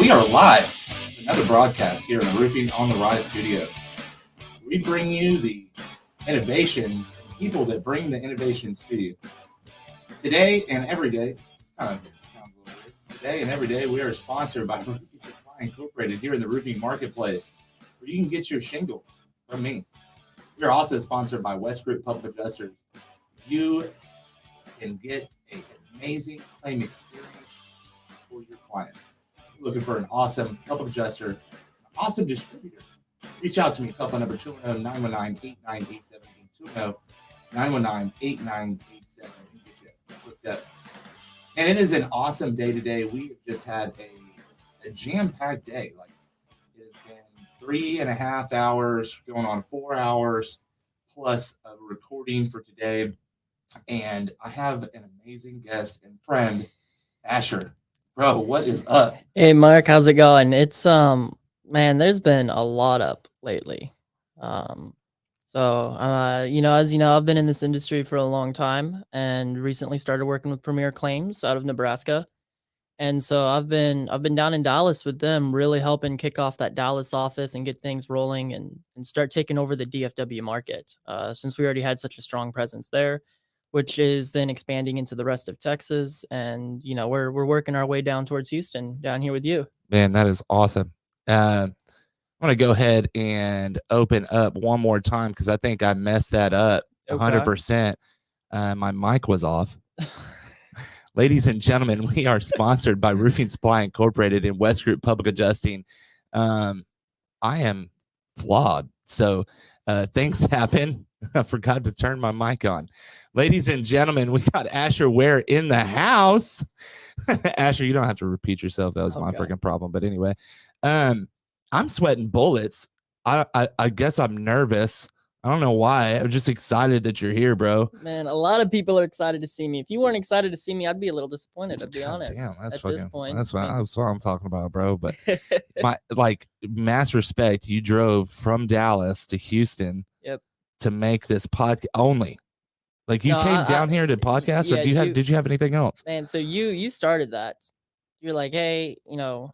we are live with another broadcast here in the Roofing on the Rise studio. We bring you the innovations, people that bring the innovations to you. Today and every day, this kind of sounds a little weird. Today and every day, we are sponsored by Roofing Supply Incorporated here in the roofing marketplace, where you can get your shingles from me. We are also sponsored by West Group Public Adjusters. You can get an amazing claim experience for your clients. Looking for an awesome public adjuster, an awesome distributor, reach out to me. Telephone number 210-919-8987. 210-919-8987. Get you hooked up. And it is an awesome day today. We have just had a jam-packed day. Like, it has been 3.5 hours, going on 4 hours plus of recording for today. And I have an amazing guest and friend, Asher. Bro, what is up? Hey Mark, how's it going? It's man, there's been a lot up lately. As you know, I've been in this industry for a long time and recently started working with Premier Claims out of Nebraska. And so I've been down in Dallas with them, really helping kick off that Dallas office and get things rolling and start taking over the DFW market. Since we already had such a strong presence there, which is then expanding into the rest of Texas. And, you know, we're working our way down towards Houston down here with you. Man, that is awesome. I'm going to go ahead and open up one more time because I think I messed that up 100%. My mic was off. Ladies and gentlemen, we are sponsored by Roofing Supply Incorporated and West Group Public Adjusting. I am flawed, so things happen. I forgot to turn my mic on. Ladies and gentlemen, we got Asher Ware in the house. Asher, you don't have to repeat yourself. That was my freaking problem. But anyway, I'm sweating bullets. I guess I'm nervous. I don't know why. I'm just excited that you're here, bro. Man, a lot of people are excited to see me. If you weren't excited to see me, I'd be a little disappointed, to be honest. Damn, that's at fucking, this point. that's what I'm talking about, bro. But my mass respect, you drove from Dallas to Houston to make this podcast only. Like, you came down here to podcast, or did you have anything else? Man, so you started that. You're like, hey, you know,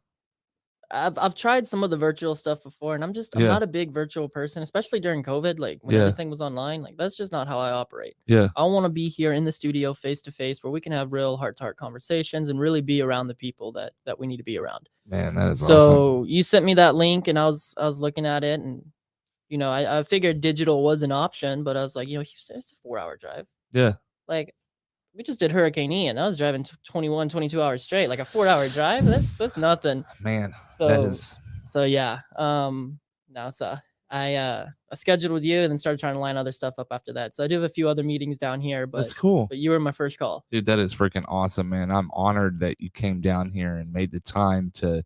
I've tried some of the virtual stuff before, and I'm not a big virtual person, especially during COVID, like when everything was online. Like, that's just not how I operate. Yeah. I want to be here in the studio face to face where we can have real heart-to-heart conversations and really be around the people that we need to be around. Man, that is awesome. So you sent me that link, and I was looking at it, and you know, I figured digital was an option, but I was like, you know, Houston, it's a 4-hour drive. Yeah. Like, we just did Hurricane Ian. I was driving 21, 22 hours straight. Like, a 4-hour drive, that's nothing. Man, So yeah. I scheduled with you and then started trying to line other stuff up after that. So I do have a few other meetings down here, but that's cool. But you were my first call. Dude, that is freaking awesome, man. I'm honored that you came down here and made the time to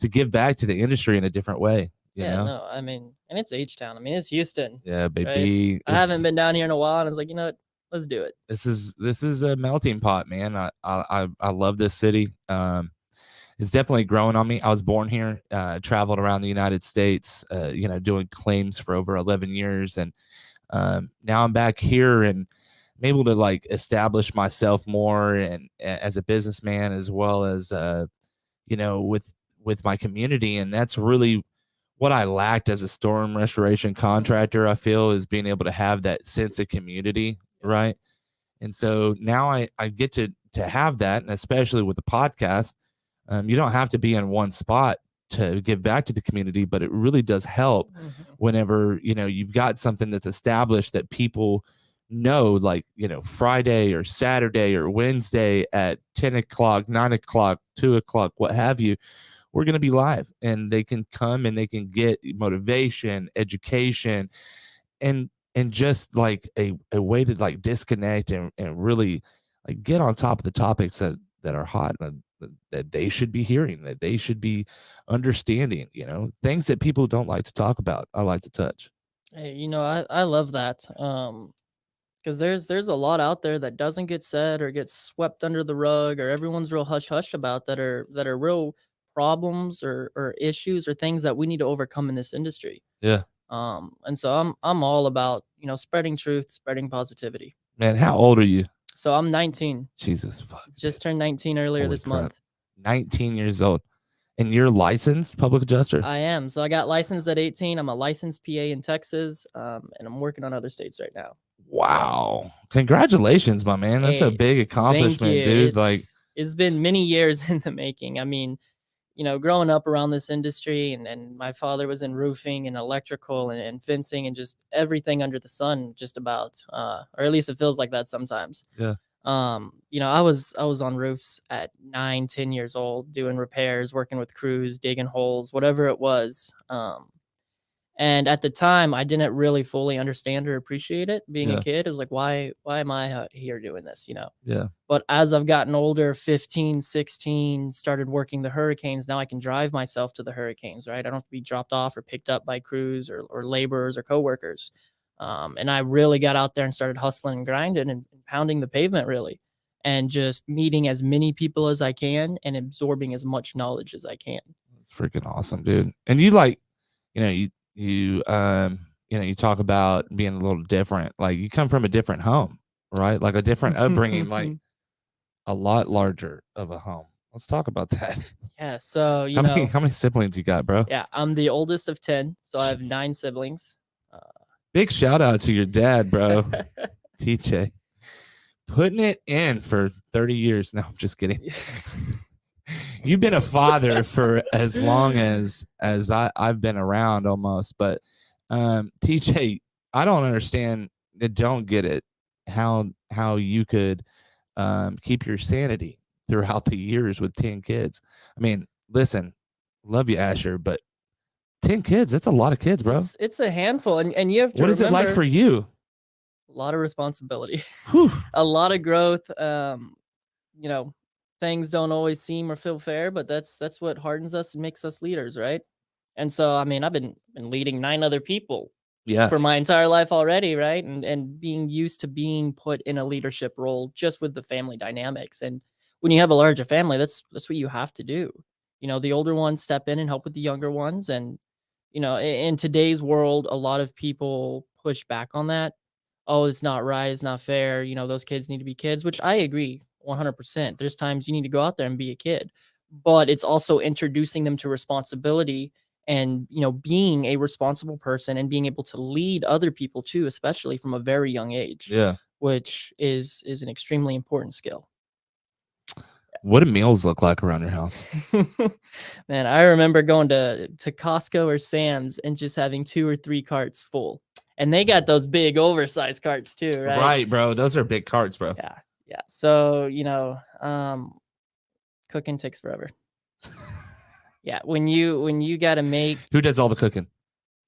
give back to the industry in a different way. You know? No, I mean, and it's H-Town. I mean, it's Houston. Yeah, baby. Right? I haven't been down here in a while, and I was like, you know what? Let's do it. This is a melting pot, man. I love this city. It's definitely growing on me. I was born here, traveled around the United States, you know, doing claims for over 11 years. And now I'm back here and I'm able to like establish myself more and as a businessman, as well as, you know, with my community. And that's really what I lacked as a storm restoration contractor, I feel, is being able to have that sense of community. Right. And so now I get to have that. And especially with the podcast, you don't have to be in one spot to give back to the community, but it really does help whenever, you know, you've got something that's established that people know, like, you know, Friday or Saturday or Wednesday at 10 o'clock, 9 o'clock, 2 o'clock, what have you, we're going to be live, and they can come and they can get motivation, education, and just like a way to like disconnect and really like get on top of the topics that are hot, that they should be hearing, that they should be understanding, you know, things that people don't like to talk about. I like to touch. Hey, you know, I love that. Because there's a lot out there that doesn't get said or gets swept under the rug, or everyone's real hush hush about, that are real problems or issues or things that we need to overcome in this industry. Yeah. And so I'm all about, you know, spreading truth, spreading positivity. Man, how old are you? So I'm 19. Jesus fuck. Just turned 19 earlier this month. 19 years old. And you're licensed public adjuster? I am. So I got licensed at 18. I'm a licensed PA in Texas, and I'm working on other states right now. So, Wow. Congratulations, my man. That's a hey, big thank you. accomplishment, dude. Like, It's been many years in the making. I mean, growing up around this industry, and my father was in roofing and electrical and fencing and just everything under the sun, just about, or at least it feels like that sometimes. yeah. I was on roofs at 9, 10 years old, doing repairs, working with crews, digging holes, whatever it was. And at the time, I didn't really fully understand or appreciate it. Being a Yeah. kid, it was like, why am I out here doing this? Yeah. But as I've gotten older, 15, 16, started working the hurricanes, now I can drive myself to the hurricanes, right? I don't have to be dropped off or picked up by crews or laborers or coworkers. And I really got out there and started hustling and grinding and pounding the pavement, really, and just meeting as many people as I can and absorbing as much knowledge as I can. It's freaking awesome, dude. And you like, you know, you talk about being a little different. Like you come from a different home, right? Like a different upbringing, like a lot larger of a home. Let's talk about that. Yeah, so How many siblings you got, bro? yeah, I'm the oldest of 10, so I have 9 siblings. Big shout out to your dad, bro. TJ. Putting it in for 30 years. No, I'm just kidding. You've been a father for as long as I've been around almost. But TJ, I don't understand. I don't get it. How you could keep your sanity throughout the years with 10 kids. I mean, listen, love you, Asher, but 10 kids, that's a lot of kids, bro. It's a handful, and you have to What is it like for you? a lot of responsibility, a lot of growth. Things don't always seem or feel fair, but that's what hardens us and makes us leaders, right? And so, I mean, I've been leading 9 other people Yeah. for my entire life already, right? And being used to being put in a leadership role just with the family dynamics. And when you have a larger family, that's what you have to do. The older ones step in and help with the younger ones. And in today's world, a lot of people push back on that. Oh, it's not right, it's not fair. Those kids need to be kids, which I agree 100%. There's times you need to go out there and be a kid, but it's also introducing them to responsibility and being a responsible person and being able to lead other people too, especially from a very young age. Yeah. Which is an extremely important skill. What do meals look like around your house? Man, I remember going to Costco or Sam's and just having 2 or 3 carts full. And they got those big oversized carts too, right? Right, bro. Those are big carts, bro. Yeah. Yeah. So, cooking takes forever. Yeah, when you got to make. Who does all the cooking?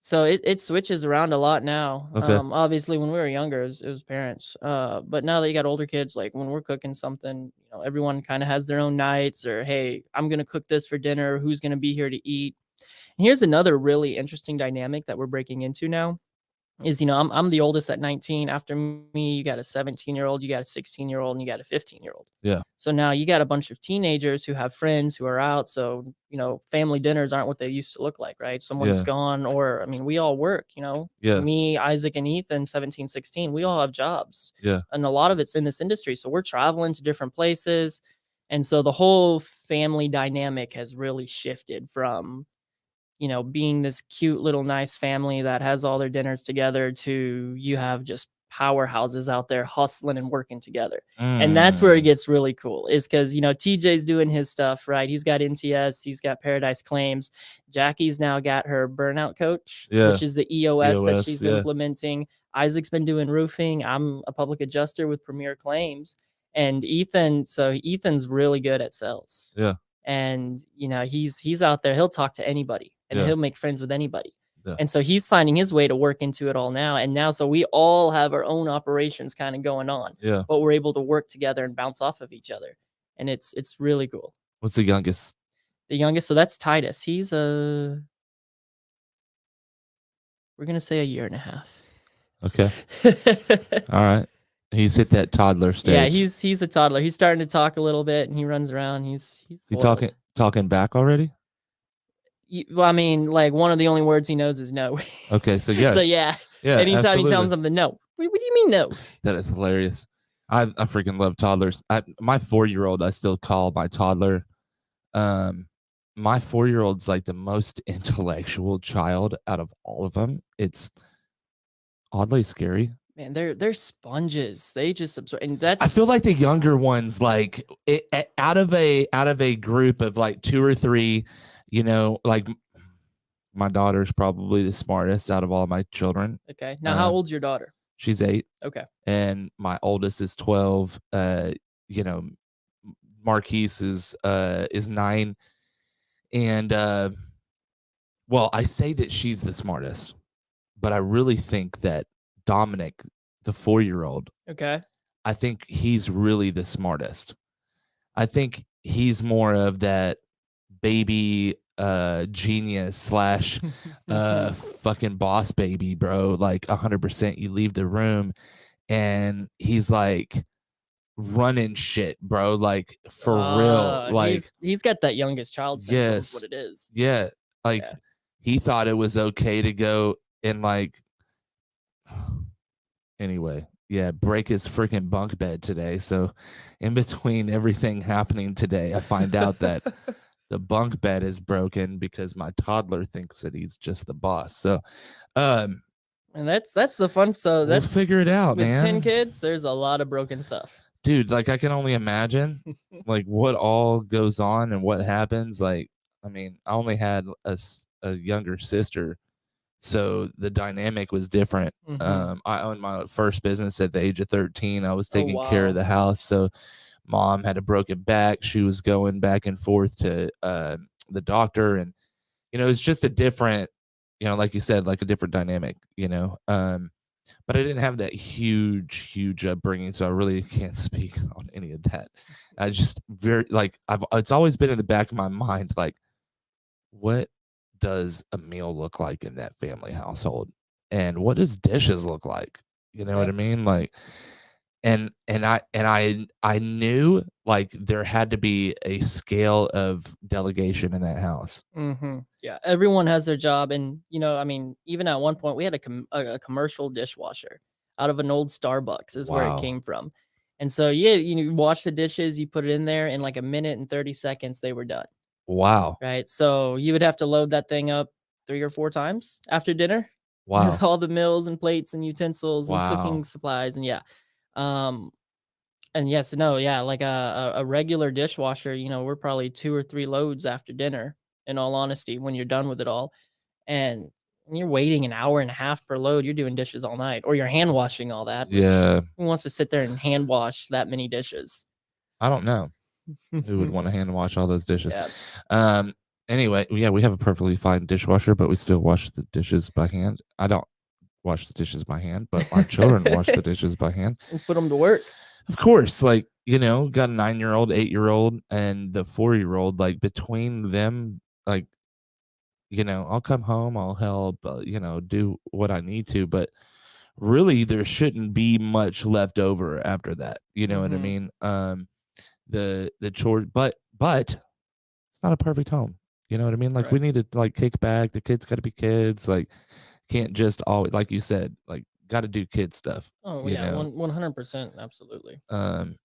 So it switches around a lot now. Okay. Obviously, when we were younger, it was parents. But now that you got older kids, like when we're cooking something, everyone kind of has their own nights. Or hey, I'm gonna cook this for dinner. Who's gonna be here to eat? And here's another really interesting dynamic that we're breaking into now. Is I'm the oldest at 19. After me, you got a 17-year-old, you got a 16-year-old, and you got a 15-year-old. Yeah. So now you got a bunch of teenagers who have friends who are out. So family dinners aren't what they used to look like, right? Someone's gone, or I mean, we all work. Yeah. Me, Isaac, and Ethan, 17, 16. We all have jobs. Yeah. And a lot of it's in this industry. So we're traveling to different places, and so the whole family dynamic has really shifted from being this cute little nice family that has all their dinners together to you have just powerhouses out there hustling and working together. And that's where it gets really cool, is because, TJ's doing his stuff, right? He's got NTS, he's got Paradise Claims. Jackie's now got her burnout coach, which is the EOS that she's implementing. Isaac's been doing roofing. I'm a public adjuster with Premier Claims. And Ethan's really good at sales. Yeah. And, he's out there, he'll talk to anybody and he'll make friends with anybody. Yeah. And so he's finding his way to work into it all now. And now, so we all have our own operations kind of going on, but we're able to work together and bounce off of each other. And it's really cool. What's the youngest? The youngest. So that's Titus. He's we're going to say a year and a half. Okay. All right. He's hit that toddler stage. Yeah, he's a toddler. He's starting to talk a little bit and he runs around. He's talking back already? Well, I mean, like one of the only words he knows is no. Okay, so yes. So yeah. Anytime absolutely. you tell him something, no. What do you mean no? That is hilarious. I freaking love toddlers. My 4-year-old, I still call my toddler. my 4-year-old's like the most intellectual child out of all of them. It's oddly scary. Man, they're sponges. They just absorb, and I feel that's like the younger ones, like out of a group of like two or three, like my daughter's probably the smartest out of all my children. okay. Now, how Um, old's your daughter? she's 8, Okay. and my oldest is 12. You know, Marquise is 9, and well, I say that she's the smartest, but I really think that Dominic, the 4-year-old, Okay. I think he's really the smartest. I think he's more of that baby genius slash fucking boss baby, bro. Like 100%. You leave the room and he's like running shit, bro. Like for real. Like, He's got that youngest child syndrome is what yes. it is. Yeah. Like Yeah. he thought it was okay to go and like anyway, yeah, break his freaking bunk bed today. So, in between everything happening today, I find out that the bunk bed is broken because my toddler thinks that he's just the boss. So, um, And that's the fun. So we'll that's figure it out, with 10 man. kids, there's a lot of broken stuff. Dude, like I can only imagine like what all goes on and what happens. Like, I mean, I only had a younger sister, so the dynamic was different. Mhm. I owned my first business at the age of 13. I was Oh, taking care of wow. the house, so mom had a broken back. She was going back and forth to the doctor, and it's just a different, like you said, like a different dynamic. But I didn't have that huge upbringing, so I really can't speak on any of that. I just very like it's always been in the back of my mind, like what does a meal look like in that family household, and what does dishes look like? You know what I Yep. mean? Like, and I knew like there had to be a scale of delegation in that house. Yeah, everyone has their job, and I mean, even at one point, we had a commercial dishwasher out of an old Starbucks, is where it Wow. came from. And so, yeah, you wash the dishes, you put it in there, in like a minute and 30 seconds, they were done. Wow. Right? So you would have to load that thing up 3 or 4 times after dinner with Wow. all the meals and plates and utensils and cooking Wow. supplies, and yeah. Um, and yes, no, yeah, like a regular dishwasher, we're probably 2 or 3 loads after dinner, in all honesty, when you're done with it all. And when you're waiting an hour and a half per load, you're doing dishes all night, or you're hand washing all that, which Yeah. who wants to sit there and hand wash that many dishes? I don't know who would want to hand wash all those dishes. Yeah. Um. Anyway, yeah, we have a perfectly fine dishwasher, but we still wash the dishes by hand. I don't wash the dishes by hand, but my children wash the dishes by hand. And put them to work. Of course, like, got a 9-year-old, 8-year-old, and the 4-year-old, like between them, like, I'll come home, I'll help, do what I need to, but really there shouldn't be much left over after that. You know what I Mhm. mean? The chore, but it's not a perfect home. You know what I mean? Like we Right. need to like kick back. The kids got to be kids. Like can't just always, like you said, like got to do kid stuff. Oh, You yeah, know. 100%, absolutely. Um,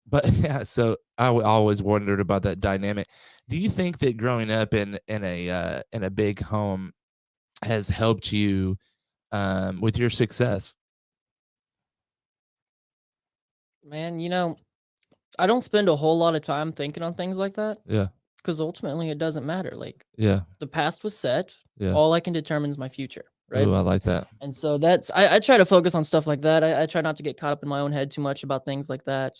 but yeah, so always wondered about that dynamic. Do you think that growing up in a big home has helped you with your success? Man, I don't spend a whole lot of time thinking on things like that, Yeah, because ultimately it doesn't matter. Like, yeah, the past was set. yeah. All I can determine is my future, right? Ooh, I like that. And so I try to focus on stuff like that. I try not to get caught up in my own head too much about things like that.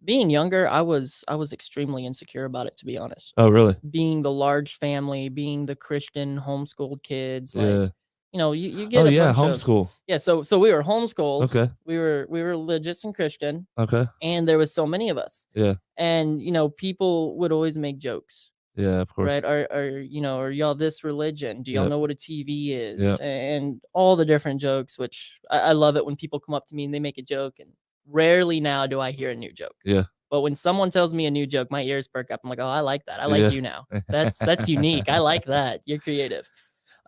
Being younger, I was extremely insecure about it, to be honest. Oh, really? Being the large family, being the Christian homeschooled kids, like, Yeah. you Oh, get a yeah. bunch of, Homeschool. yeah. So we were homeschooled. Okay. We were religious and Christian, Okay. and there was so many of us, Yeah. and people would always make jokes. Yeah. Of course. Right? Are y'all this religion? Do y'all Yep. know what a TV is? Yep. And all the different jokes, which I love it when people come up to me and they make a joke, and rarely now do I hear a new joke. Yeah. But when someone tells me a new joke, my ears perk up. I'm like, oh, I like that. I like Yeah. you now. That's unique. I like that. You're creative.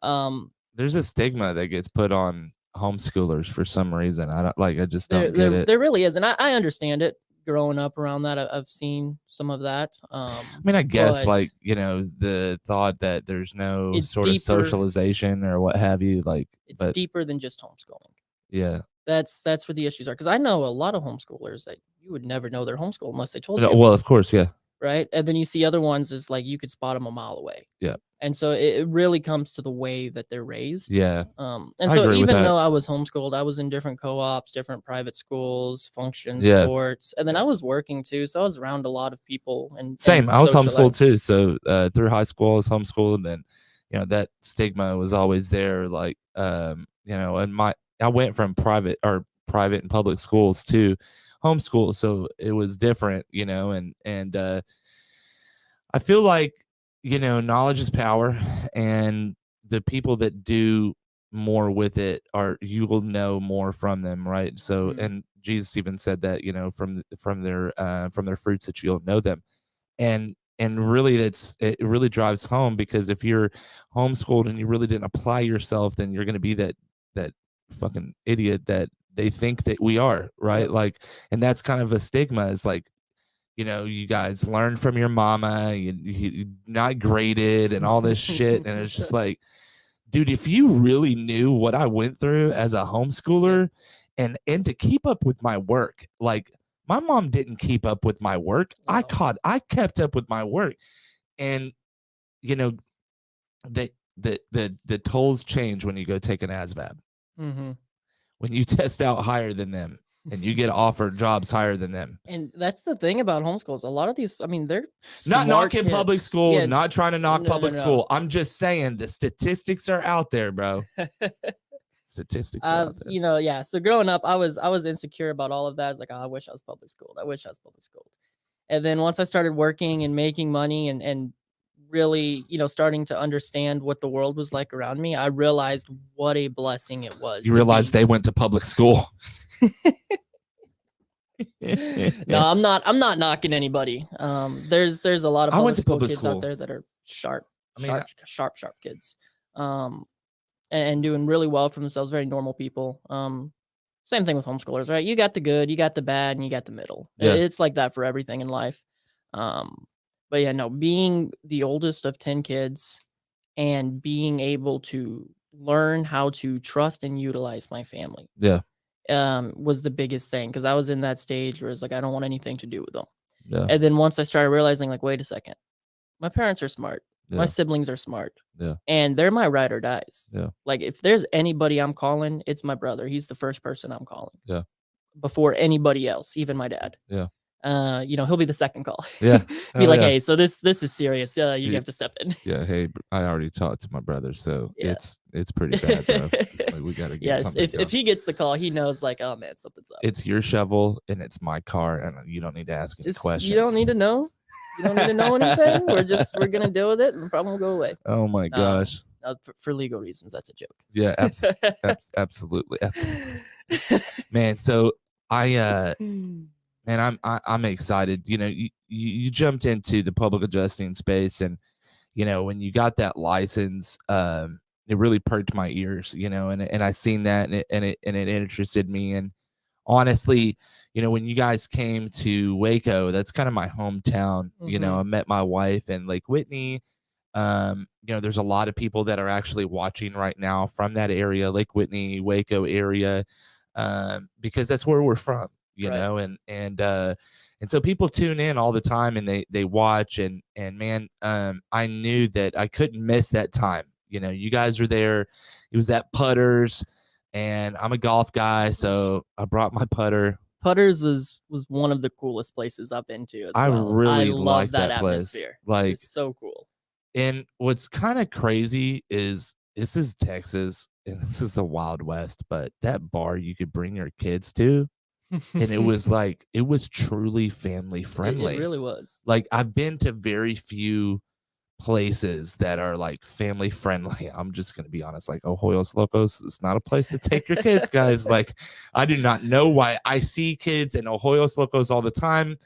Um, There's a stigma that gets put on homeschoolers for some reason. I don't like. I just there don't get there it. there really is, and I understand it. growing up around that, I've seen some of that. I mean, I guess But like, the thought that there's no it's sort of deeper. socialization or what have you, like, It's but deeper than just homeschooling. yeah. That's where the issues are. Because I know a lot of homeschoolers that you would never know they're homeschooled unless they told No, you, well, of course, yeah. right? And then you see other ones is like you could spot them a mile away. Yeah. And so it really comes to the way that they're raised. Yeah. And I so agree with even that. though I was homeschooled, I was in different co-ops, different private schools, functions, Yeah. sports, and then I was working too. So I was around a lot of people and Same. I was homeschooled socialized. too. So through high school, I was homeschooled, and that stigma was always there. Like, and I went from private and public schools to homeschool, so it was different, and I feel like knowledge is power, and the people that do more with it you will know more from them, right? So, Mhm. and Jesus even said that from their fruits that you'll know them, and really it really drives home, because if you're homeschooled and you really didn't apply yourself, then you're going to be that fucking idiot that they think that we are, right? Yep. Like, and that's kind of a stigma, is like, you guys learn from your mama, you not graded and all this shit, and it's just like, dude, if you really knew what I went through as a Yep. homeschooler, and to keep up with my work, like, my mom didn't keep up with my work. I No. kept up with my work, and you know the tolls change when you go take an ASVAB. Mhm. When you test out higher than them, and you get offered jobs higher than them. And that's the thing about homeschools. A lot of these, I mean, they're Not smart knocking public kids. school, Yeah. not trying to knock No, no, public no. school. I'm just saying the statistics are out there, bro. Statistics are out there. Yeah. So growing up, I was insecure about all of that. I was like, oh, I wish I was public schooled. I wish I was public schooled. And then once I started working and making money and really, starting to understand what the world was like around me, I realized what a blessing it was You to realize be. they went to public school. No, I'm not knocking anybody. There's a lot of I public went to school public kids out school. there that are sharp, I mean, sharp kids. And doing really well for themselves, very normal people. Same thing with homeschoolers, right? You got the good, you got the bad, and you got the middle. Yeah. It's like that for everything in life. But yeah, no, being the oldest of 10 kids and being able to learn how to trust and utilize my family, yeah, was the biggest thing, because I was in that stage where it's like I don't want anything to do with them. yeah, And then once I started realizing, like, wait a second, my parents are smart, my yeah, siblings are smart, yeah, and they're my ride or dies. yeah, Like, if there's anybody I'm calling, it's my brother. He's the first person I'm calling yeah, before anybody else, even my dad. yeah, He'll be the second call. yeah. Be Oh, like, yeah. hey, so this is serious. You Yeah. have to step in. Yeah, hey, I already talked to my brother, so Yeah. it's pretty bad, bro. Like, we gotta get Yeah, something if going. he gets the call, he knows, like, oh man, something's up. It's your shovel and it's my car, and you don't need to ask any questions. You don't need to know. You don't need to know anything. We're gonna deal with it, and the problem will go away. Oh my gosh. For legal reasons, that's a joke. Yeah, absolutely. Man, so I'm excited. You jumped into the public adjusting space, and when you got that license, it really perked my ears, and I seen that, and it interested me. And honestly, when you guys came to Waco, that's kind of my hometown. I met my wife in Lake Whitney. There's a lot of people that are actually watching right now from that area, Lake Whitney, Waco area, because that's where we're from, Right. and so people tune in all the time, and they watch, and man, I knew that I couldn't miss that time. You guys were there. It was at Putters, and I'm a golf guy, so I brought my putter. Putters was one of the coolest places I've been to as I well. really I love like that place. atmosphere. Like, It's so cool. and what's kind of crazy is this is Texas and this is the Wild West, but that bar you could bring your kids to, and it was truly family friendly. It really was. Like, I've been to very few places that are like family friendly. I'm just gonna be honest, like Ojos Locos, it's not a place to take your kids, guys. Like, I do not know why I see kids in Ojos Locos all the time,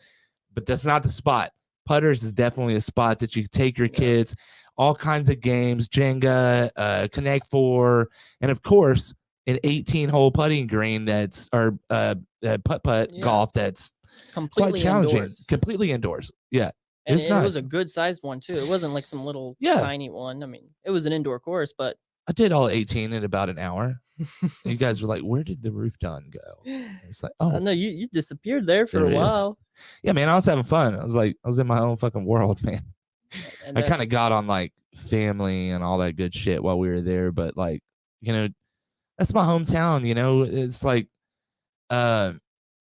but that's not the spot. Putters is definitely a spot that you take your kids, all kinds of games, Jenga, Connect Four, and of course an 18-hole putting green that's or putt golf that's quite Completely challenging. indoors. Completely indoors. Yeah. And It's it was nuts. a good sized one too. It wasn't like some little Yeah. tiny one. I mean, it was an indoor course, but I did all 18 in about an hour. And you guys were like, "Where did the roof done go?" And it's like, I "Oh, know you disappeared there for there a it is." while. Yeah, man, I was having fun. I was in my own fucking world, man. And I kind of that's got on like family and all that good shit while we were there, but like, that's my hometown. It's like, uh,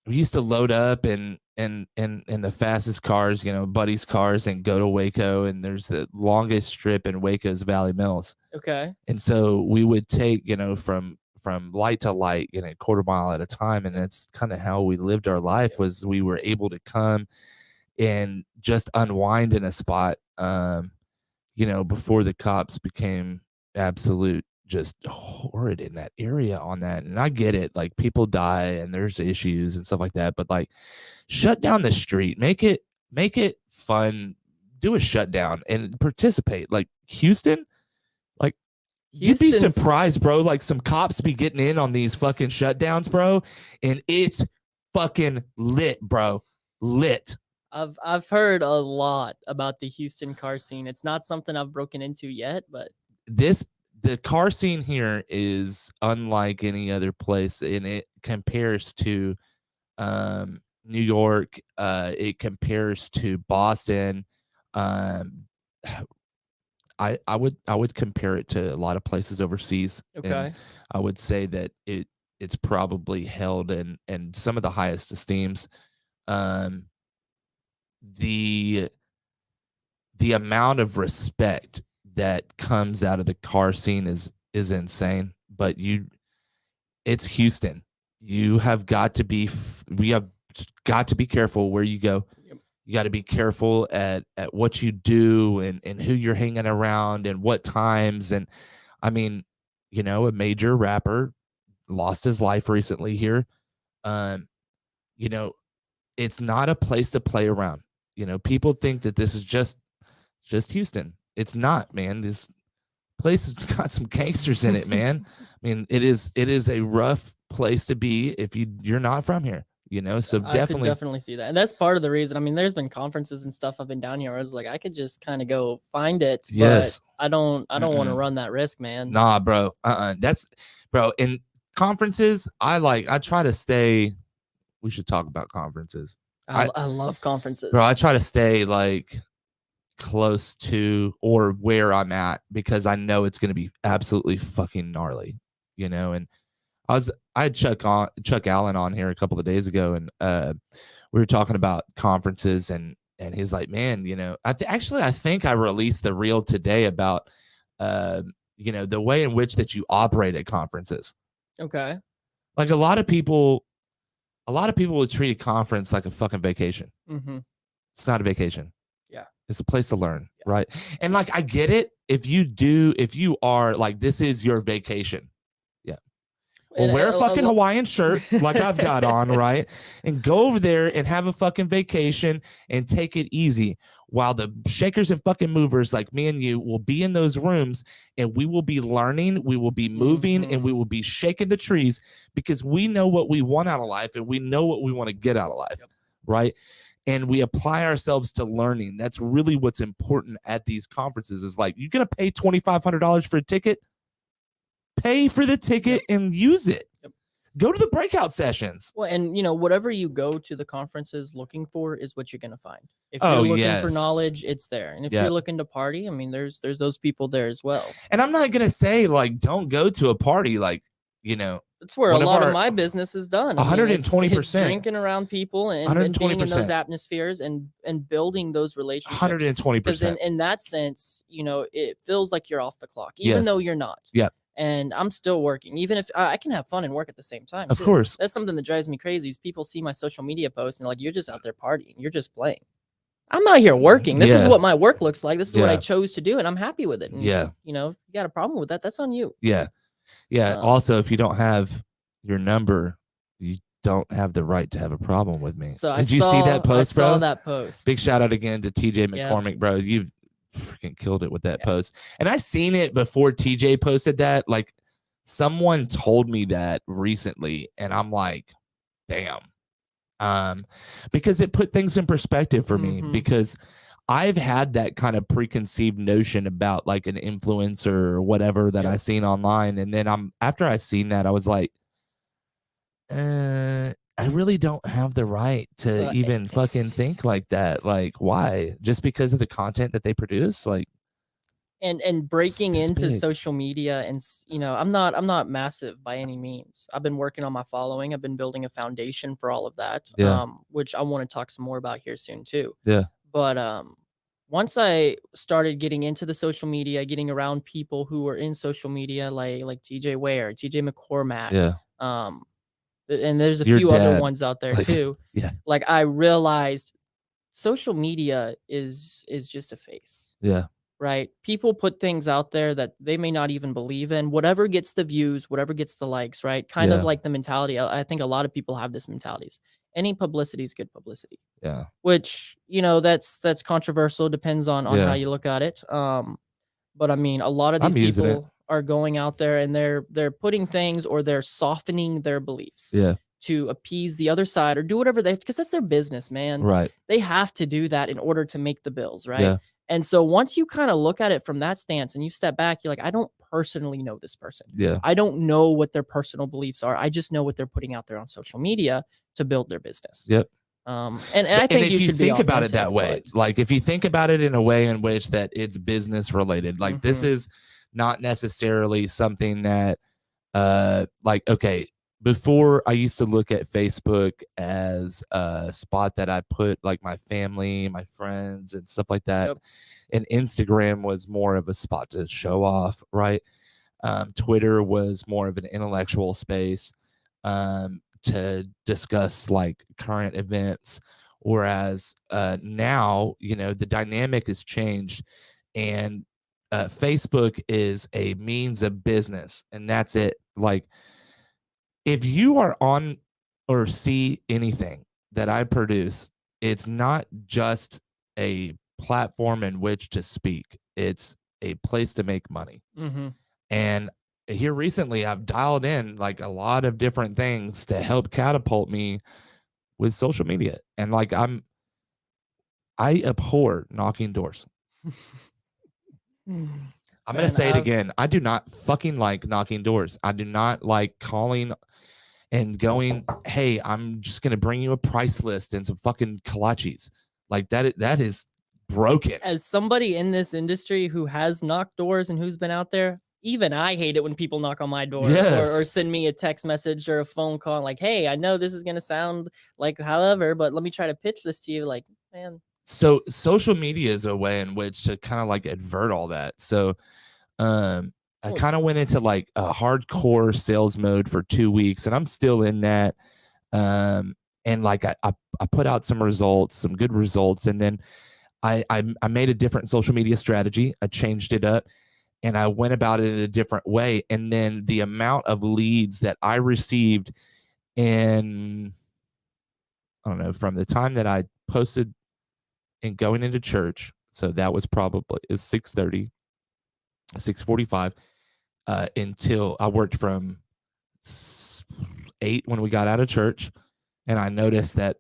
we used to load up in the fastest cars, buddies' cars, and go to Waco. And there's the longest strip in Waco's Valley Mills. okay. And so we would take, from light to light, a quarter mile at a time. And that's kind of how we lived our life. Was we were able to come and just unwind in a spot, before the cops became absolute just horrid in that area on that. And I get it, like people die and there's issues and stuff like that, but like shut down the street, make it fun, do a shutdown and participate. Like Houston, like you'd be Houston's surprised, bro. Like some cops be getting in on these fucking shutdowns, bro, and it's fucking lit, bro. Lit. I've heard a lot about the Houston car scene. It's not something I've broken into yet, but The car scene here is unlike any other place, and it compares to New York. It compares to Boston. Um, I would compare it to a lot of places overseas, and okay. I would say that it's probably held in some of the highest esteems. Um, the the amount of respect that comes out of the car scene is insane. But it's Houston. You have got to be. We have got to be careful where you go. Yep. You got to be careful at what you do and who you're hanging around and what times. And I mean, a major rapper lost his life recently here. Um, you know, it's not a place to play around. People think that this is just Houston. It's not, man. This place has got some gangsters in it, man. I mean, it is a rough place to be if you're not from here. So I could definitely, definitely see that. And that's part of the reason. I mean, there's been conferences and stuff I've been down here where I was like, I could just kind of go find it, yes. but I don't want to Mm-mm. run that risk, man. Nah, bro. That's, bro. In conferences, I try to stay. We should talk about conferences. I love conferences. Bro, I try to stay like close to or where I'm at because I know it's going to be absolutely fucking gnarly, and I had Chuck Allen on here a couple of days ago, and we were talking about conferences, and he's like, man, I think I released the reel today about the way in which that you operate at conferences. Okay. Like a lot of people would treat a conference like a fucking vacation. Mm-hmm. It's not a vacation. Yeah. It's a place to learn, right? And like I get it if you are like this is your vacation. Yeah. Well, wear a fucking Hawaiian shirt like I've got on, right? And go over there and have a fucking vacation and take it easy while the shakers and fucking movers like me and you will be in those rooms and we will be learning, we will be moving, and we will be shaking the trees because we know what we want out of life and we know what we want to get out of life, right? And we apply ourselves to learning. That's really what's important at these conferences is like, you're going to pay $2,500 for a ticket? Pay for the ticket and use it. Go to the breakout sessions. Well, and whatever you go to the conferences looking for is what you're going to find. If you're looking for knowledge, it's there. And if you're looking to party, I mean, there's those people there as well. And I'm not going to say like, don't go to a party. Like, that's where a lot of my business is done. 120%. It's drinking around people and being in those atmospheres and building those relationships. 120%. Because in that sense, it feels like you're off the clock, even though you're not. Yeah. And I'm still working, even if I can have fun and work at the same time. Of course. That's something that drives me crazy is people see my social media posts and like, you're just out there partying. You're just playing. I'm out here working. This is what my work looks like. This is what I chose to do. And I'm happy with it. And if you got a problem with that, that's on you. Yeah. Yeah. Also, if you don't have your number, you don't have the right to have a problem with me. So Did you see that post, bro? I saw that post. Big shout out again to TJ McCormick, bro. You've freaking killed it with that post. And I seen it before TJ posted that. Like someone told me that recently, and I'm like, damn. um, because it put things in perspective for me. Mhm. Because I've had that kind of preconceived notion about like an influencer or whatever that I Yep. seen online, and then after I seen that, I was like, I really don't have the right to So even fucking think like that. Like, why? Just because of the content that they produce? Like, and it's breaking this into big. social media and I'm not massive by any means. I've been working on my following. I've been building a foundation for all of that, Yeah, which I want to talk some more about here soon too. yeah, But once I started getting into the social media, getting around people who were in social media, like TJ Ware, TJ McCormack, yeah. um, and there's a Your few other dad, ones out there like, too. yeah, Like I realized social media is just a face, yeah, right? People put things out there that they may not even believe in. Whatever gets the views, whatever gets the likes, right? Kind of yeah, like the mentality. I think a lot of people have this mentalities. Any publicity is good publicity, yeah, which that's controversial. Depends on how yeah. you look at it. But I mean, a lot of these I'm using it. people are going out there and they're putting things or they're softening their beliefs Yeah, to appease the other side or do whatever they because that's their business, man. right. They have to do that in order to make the bills, right? Yeah, And so once you kind of look at it from that stance and you step back, you're like, I don't personally know this person. yeah. I don't know what their personal beliefs are. I just know what they're putting out there on social media to build their business. Yep. And I And think if you you should be think about it authentic, that way, but like if you think about it in a way in which that it's business related, like this mhm, is not necessarily something that like okay, before I used to look at Facebook as a spot that I put like my family, my friends and stuff like that. yep. And Instagram was more of a spot to show off, right? Twitter was more of an intellectual space to discuss like current events. Whereas now, the dynamic has changed, and Facebook is a means of business, and that's it. Like, if you are on or see anything that I produce, it's not just a platform in which to speak, it's a place to make money. Mhm. And here recently, I've dialed in like a lot of different things to help catapult me with social media. And like, I abhor knocking doors. I'm going to Man, say it again. I do not fucking like knocking doors. I do not like calling and going, hey, I'm just going to bring you a price list and some fucking kolaches. Like that is broken. as somebody in this industry who has knocked doors and who's been out there, even I hate it when people knock on my door or Yes. send me a text message or a phone call like, "Hey, I know this is gonna sound like however, but let me try to pitch this to you." Like, man, So social media is a way in which to kind of like advert all that. So um I well, kind of went into like a hardcore sales mode for 2 weeks, and I'm still in that. And like I put out some results, some good results, and then I made a different social media strategy. I changed it up and I went about it in a different way. And then the amount of leads that I received in, I don't know, from the time that I posted and going into church. So that was probably is 6:30, 6:45, until I worked from 8 when we got out of church. And I noticed that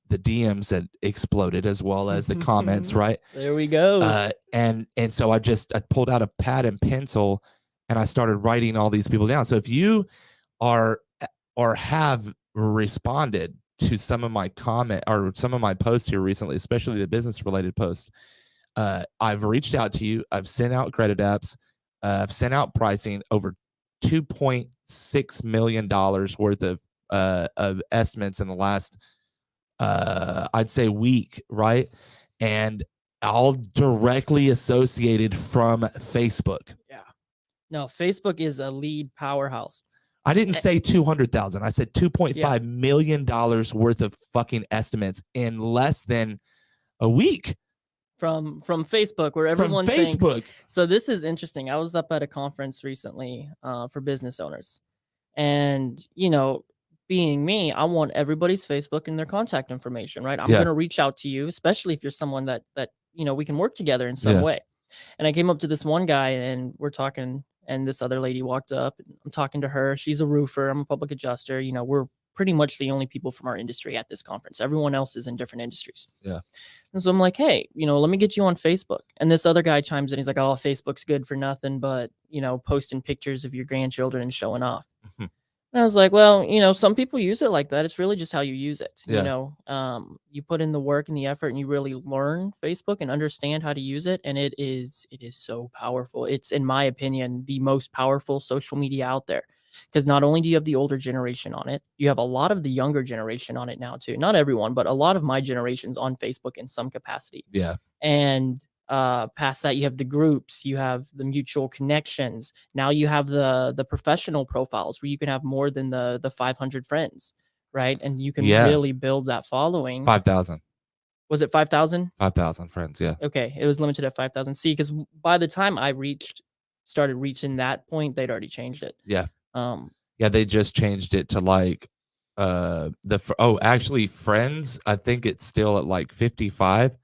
the DMs had exploded as well as the comments, right? there we go. And so I pulled out a pad and pencil and I started writing all these people down. So if you are or have responded to some of my comment or some of my posts here recently, especially the business related posts, I've reached out to you. I've sent out credit apps. I've sent out pricing over $2.6 million worth of estimates in the last I'd say week, right? And all directly associated from Facebook. Yeah. No, Facebook is a lead powerhouse. I didn't Eh, say 200,000. I said yeah. $2.5 million worth of fucking estimates in less than a week From Facebook where from everyone thinks Facebook. so this is interesting. I was up at a conference recently for business owners. And, being me, I want everybody's Facebook and their contact information, right? I'm Yeah. gonna reach out to you, especially if you're someone that we can work together in some Yeah. way. And I came up to this one guy and we're talking, and this other lady walked up and I'm talking to her. She's a roofer, I'm a public adjuster. We're pretty much the only people from our industry at this conference. Everyone else is in different industries. Yeah. And so I'm like, hey, let me get you on Facebook. And this other guy chimes in. He's like, oh, Facebook's good for nothing but, posting pictures of your grandchildren and showing off. And I was like, well, some people use it like that. It's really just how you use it. Yeah. You put in the work and the effort and you really learn Facebook and understand how to use it. And it is so powerful. It's, in my opinion, the most powerful social media out there. Because not only do you have the older generation on it, you have a lot of the younger generation on it now too. Not everyone, but a lot of my generation's on Facebook in some capacity. Yeah. And past that, you have the groups, you have the mutual connections. Now you have the professional profiles where you can have more than the 500 friends, right? And you can really build that following. 5,000. Was it 5,000? 5,000 friends. Yeah. Okay, it was limited at 5,000. See, because by the time I started reaching that point, they'd already changed it. Yeah. Yeah, they just changed it to like actually friends, I think it's still at like 55,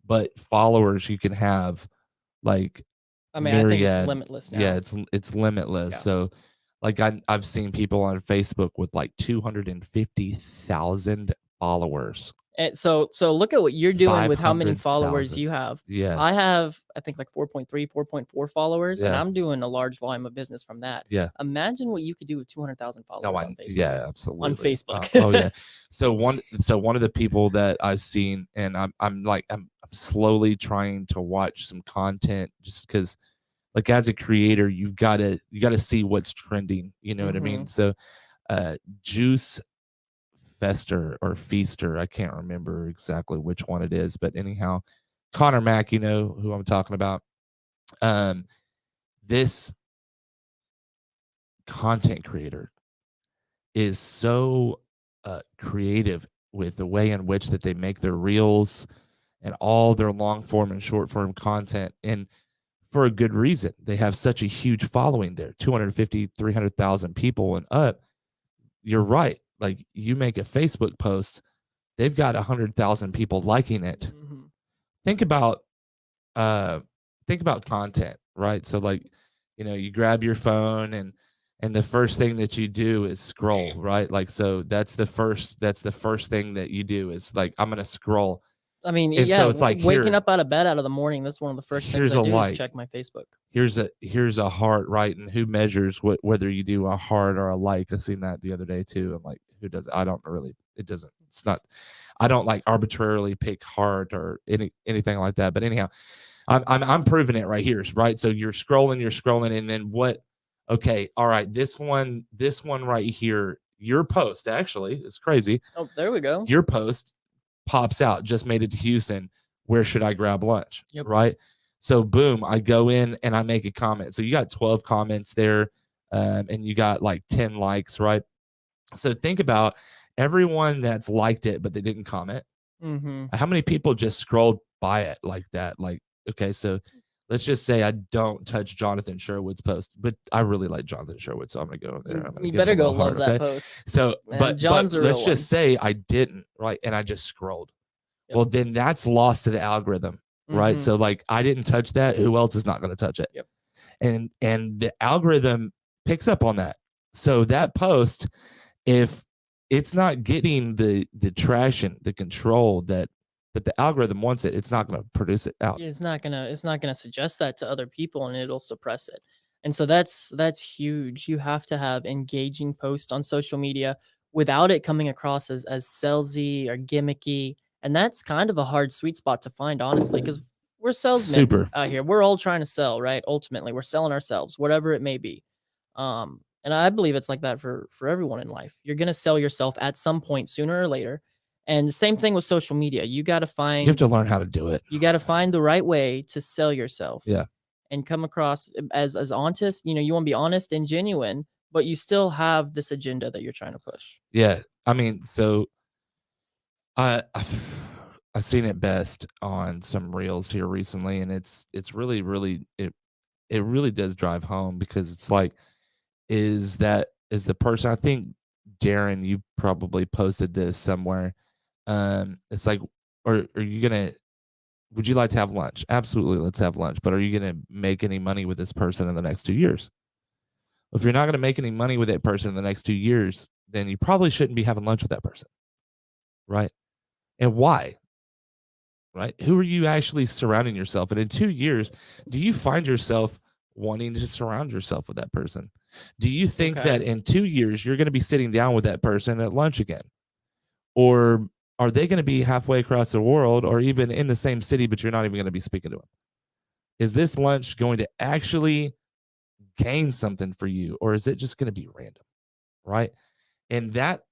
but followers you can have like I think it's limitless now. Yeah, it's limitless. Yeah. So like I've seen people on Facebook with like 250,000 followers. And so look at what you're doing with how many followers you have. Yeah. I have, I think, like 4.3, 4.4 followers, and I'm doing a large volume of business from that. Yeah. Imagine what you could do with 200,000 followers on Facebook. Yeah, absolutely. On Facebook. Oh yeah. So one of the people that I've seen, and I'm slowly trying to watch some content just because, like, as a creator, you gotta see what's trending. You know what I mean? So, Juice Fester or Feaster, I can't remember exactly which one it is, but anyhow, Connor Mack, you know who I'm talking about. This content creator is so creative with the way in which that they make their reels and all their long form and short form content, and for a good reason. They have such a huge following there, 250, 300,000 people and up. You're right. Like, you make a Facebook post, they've got 100,000 people liking it. Think about content, right? So like, you grab your phone and the first thing that you do is scroll, right? Like, so that's the first thing that you do is like, I'm going to scroll. I mean, and yeah, so it's like waking up out of bed out of the morning, that's one of the first things I do is check my Facebook. Here's a heart, right? And who measures whether you do a heart or a like? I seen that the other day too. I'm like, who does it? I don't really. It doesn't. It's not. I don't like arbitrarily pick heart or anything like that. But anyhow, I'm proving it right here, right? So you're scrolling, and then what? Okay, all right. This one right here. Your post actually is crazy. Oh, there we go. Your post pops out. Just made it to Houston. Where should I grab lunch? Yep. Right. So boom, I go in and I make a comment. So you got 12 comments there, and you got like 10 likes, right? So think about everyone that's liked it, but they didn't comment. How many people just scrolled by it like that? Like, okay, so let's just say I don't touch Jonathan Sherwood's post, but I really like Jonathan Sherwood, so I'm gonna go there. You better go love that post. So, but let's just say I didn't, right? And I just scrolled. Yep. Well, then that's lost to the algorithm, right? So like, I didn't touch that. Who else is not going to touch it? Yep. And the algorithm picks up on that. So that post, if it's not getting the traction, the control that the algorithm wants it's not going to produce it out. It's not gonna suggest that to other people, and it'll suppress it. And so that's huge. You have to have engaging posts on social media without it coming across as salesy or gimmicky. And that's kind of a hard sweet spot to find, honestly, because we're salesmen out here. We're all trying to sell, right? Ultimately, we're selling ourselves, whatever it may be. And I believe it's like that for everyone in life. You're going to sell yourself at some point, sooner or later. And the same thing with social media. You have to learn how to do it. You got to find the right way to sell yourself. Yeah. And come across as honest. You want to be honest and genuine, but you still have this agenda that you're trying to push. Yeah. I mean, so I've seen it best on some reels here recently, and it's really, really, it really does drive home, because it's like, is the person, I think, Darren, you probably posted this somewhere. It's like, would you like to have lunch? Absolutely, let's have lunch. But are you going to make any money with this person in the next 2 years? If you're not going to make any money with that person in the next 2 years, then you probably shouldn't be having lunch with that person, right? And why? Right? Who are you actually surrounding yourself? And in 2 years, do you find yourself wanting to surround yourself with that person? Do you think Okay. that in 2 years you're going to be sitting down with that person at lunch again? Or are they going to be halfway across the world or even in the same city, but you're not even going to be speaking to them? Is this lunch going to actually gain something for you, or is it just going to be random? Right? And that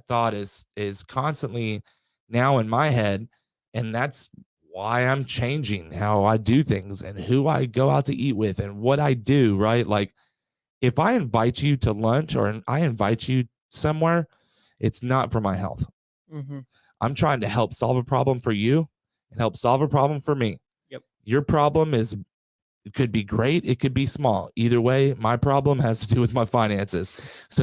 thought is constantly now in my head, and that's why I'm changing how I do things and who I go out to eat with and what I do, right? Like if I invite you to lunch or I invite you somewhere, it's not for my health. Mm-hmm. I'm trying to help solve a problem for you and help solve a problem for me. Yep. Your problem is it could be great, it could be small. Either way, my problem has to do with my finances. So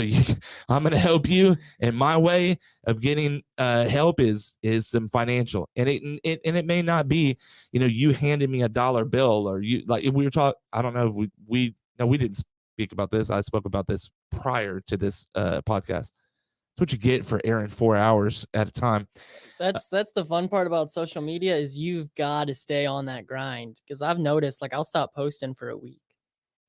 I'm going to help you, and my way of getting help is some financial. And it may not be, you handed me $1 bill or you like we were talking. I don't know if we didn't speak about this. I spoke about this prior to this podcast. That's what you get for airing 4 hours at a time. That's the fun part about social media is you've got to stay on that grind, because I've noticed like I'll stop posting for a week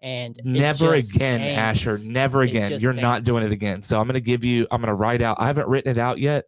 and it Never just again, Asher. tanks. Never It again. just You're not tanks. doing it again. So I'm going to write out. I haven't written it out yet,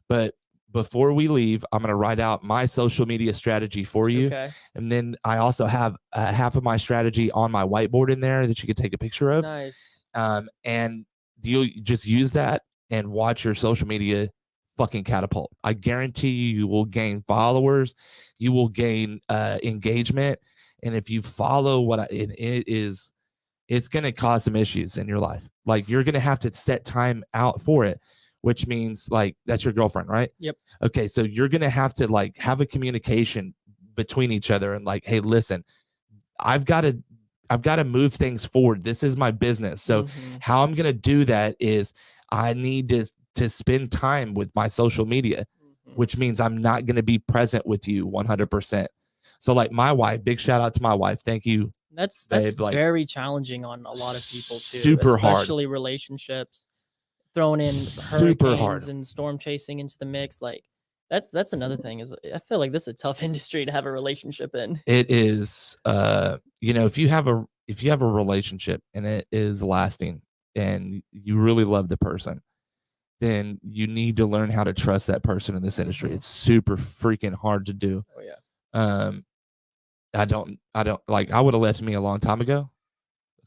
but before we leave, I'm going to write out my social media strategy for you. Okay. And then I also have half of my strategy on my whiteboard in there that you can take a picture of. Nice. And you just use that and watch your social media fucking catapult. I guarantee you will gain followers, you will gain engagement, and if you follow it's going to cause some issues in your life. Like you're going to have to set time out for it, which means like that's your girlfriend, right? Yep. Okay, so you're going to have to like have a communication between each other and like, hey, listen, I've got to move things forward. This is my business. So how I'm going to do that is I need to spend time with my social media, which means I'm not going to be present with you 100%. So like my wife, big shout out to my wife. Thank you. That's babe, like, very challenging on a lot of people too, super hard. especially relationships. Throwing in Super hurricanes hard. and storm chasing into the mix, like that's another thing. Is I feel like this is a tough industry to have a relationship in. It is, if you have a relationship and it is lasting and you really love the person, then you need to learn how to trust that person in this industry. It's super freaking hard to do. Oh yeah. I don't like I would have left me a long time ago.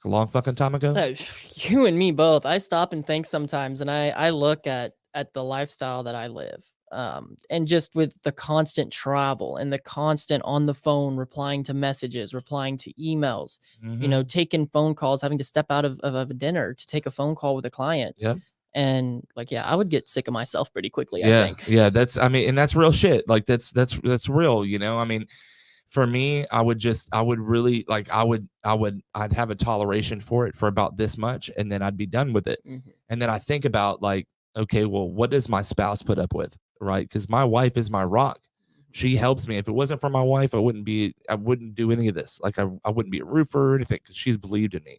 A long fucking time ago. You and me both. I stop and think sometimes, and I look at the lifestyle that I live, and just with the constant travel and the constant on the phone, replying to messages, replying to emails, taking phone calls, having to step out of a dinner to take a phone call with a client. Yep. And like, yeah, I would get sick of myself pretty quickly. Yeah, I think. yeah, and that's real shit. Like that's real. I mean, for me, I would really like I'd have a toleration for it for about this much, and then I'd be done with it. And then I think about like, okay, well, what does my spouse put up with, right? Because my wife is my rock. She helps me. If it wasn't for my wife, I wouldn't do any of this. Like I wouldn't be a roofer or anything because she's believed in me,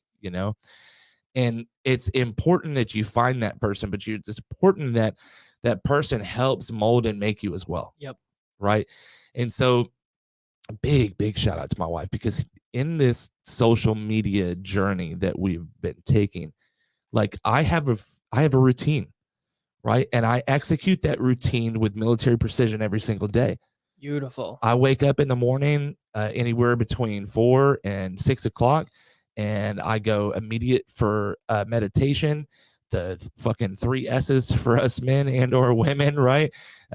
And it's important that you find that person, but it's important that that person helps mold and make you as well. Yep. Right. And so big shout out to my wife, because in this social media journey that we've been taking, like I have a routine, right? And I execute that routine with military precision every single day. Beautiful. I wake up in the morning anywhere between 4 and 6 o'clock, and I go immediate for meditation, the fucking 3 S's for us men and or women, right?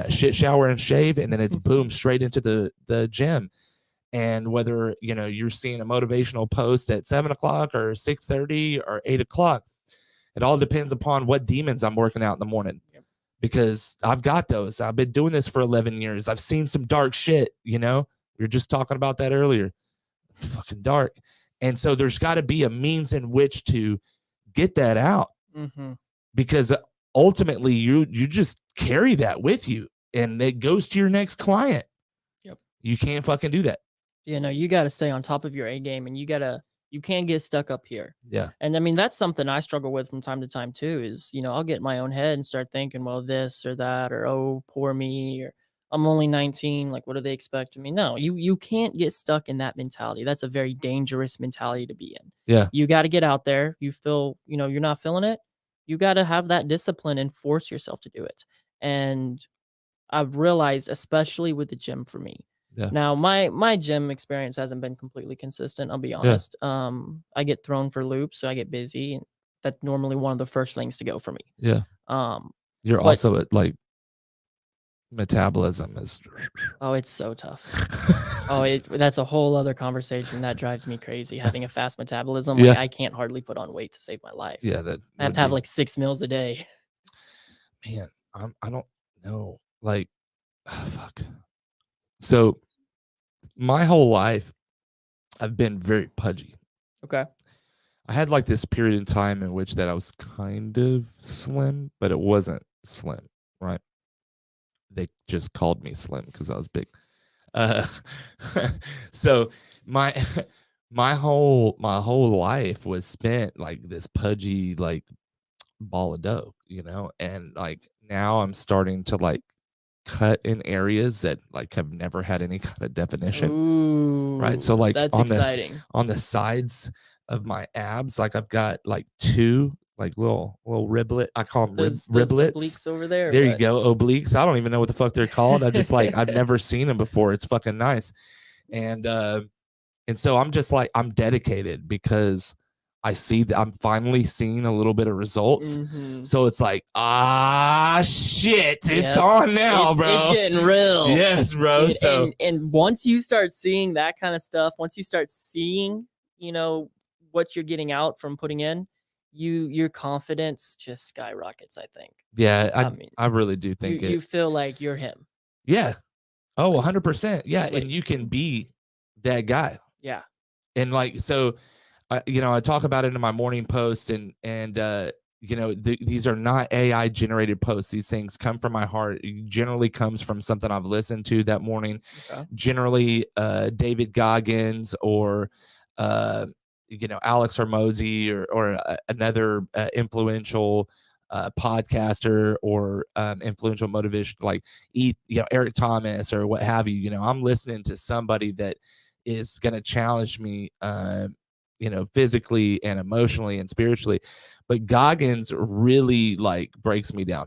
Shit, shower, and shave, and then it's boom straight into the gym. And whether you're seeing a motivational post at 7 o'clock or 6:30 or 8 o'clock, it all depends upon what demons I'm working out in the morning. Yep. Because I've got those. I've been doing this for 11 years. I've seen some dark shit. We were just talking about that earlier. Fucking dark. And so there's got to be a means in which to get that out, because ultimately you just carry that with you, and it goes to your next client. Yep. You can't fucking do that. You got to stay on top of your A game, and you got to You can't get stuck up here. Yeah. And I mean, that's something I struggle with from time to time too, is, I'll get in my own head and start thinking, well, this or that, or, oh, poor me, or I'm only 19. Like, what do they expect of me? No, you can't get stuck in that mentality. That's a very dangerous mentality to be in. Yeah. You got to get out there. You feel, you're not feeling it. You got to have that discipline and force yourself to do it. And I've realized, especially with the gym for me. Yeah. Now, my gym experience hasn't been completely consistent, I'll be Yeah. honest. I get thrown for loops, so I get busy, and that's normally one of the first things to go for me. Yeah. Um, You're but also at like metabolism is. oh, it's so tough. Oh, that's a whole other conversation. That drives me crazy. Having a fast metabolism, like Yeah. I can't hardly put on weight to save my life. Yeah, that I have would to have be, like 6 meals a day. man. I don't know. Like, fuck. So my whole life, I've been very pudgy. Okay. I had like this period in time in which that I was kind of slim, but it wasn't slim, right? They just called me slim because I was big. Uh, so my my whole life was spent like this pudgy like ball of dough, and like now I'm starting to like cut in areas that like have never had any kind of definition, right? So Ooh, like that's exciting. on the sides of my abs, like I've got like two like little riblet. I call them Those riblets. obliques over there. There you go, obliques. I don't even know what the fuck they're called. I just like I've never seen them before. It's fucking nice, and so I'm just like I'm dedicated because I see that I'm finally seeing a little bit of results. Mhm. So it's like, shit, it's Yep. on now, bro. It's getting real. Yes, bro. And, So and once you start seeing that kind of stuff, once you start seeing, what you're getting out from putting in, your confidence just skyrockets, I think. yeah, I mean, I really do you think you feel like you're him. yeah. Oh, Like, 100%. Yeah, like, and you can be that guy. yeah. And like so I talk about it in my morning post, and these are not AI generated posts. These things come from my heart. It generally comes from something I've listened to that morning. Okay. Generally, David Goggins or Alex Hormozy or another influential podcaster or influential motivation like Eric Thomas or what have you. I'm listening to somebody that is going to challenge me physically and emotionally and spiritually. But Goggins really like breaks me down.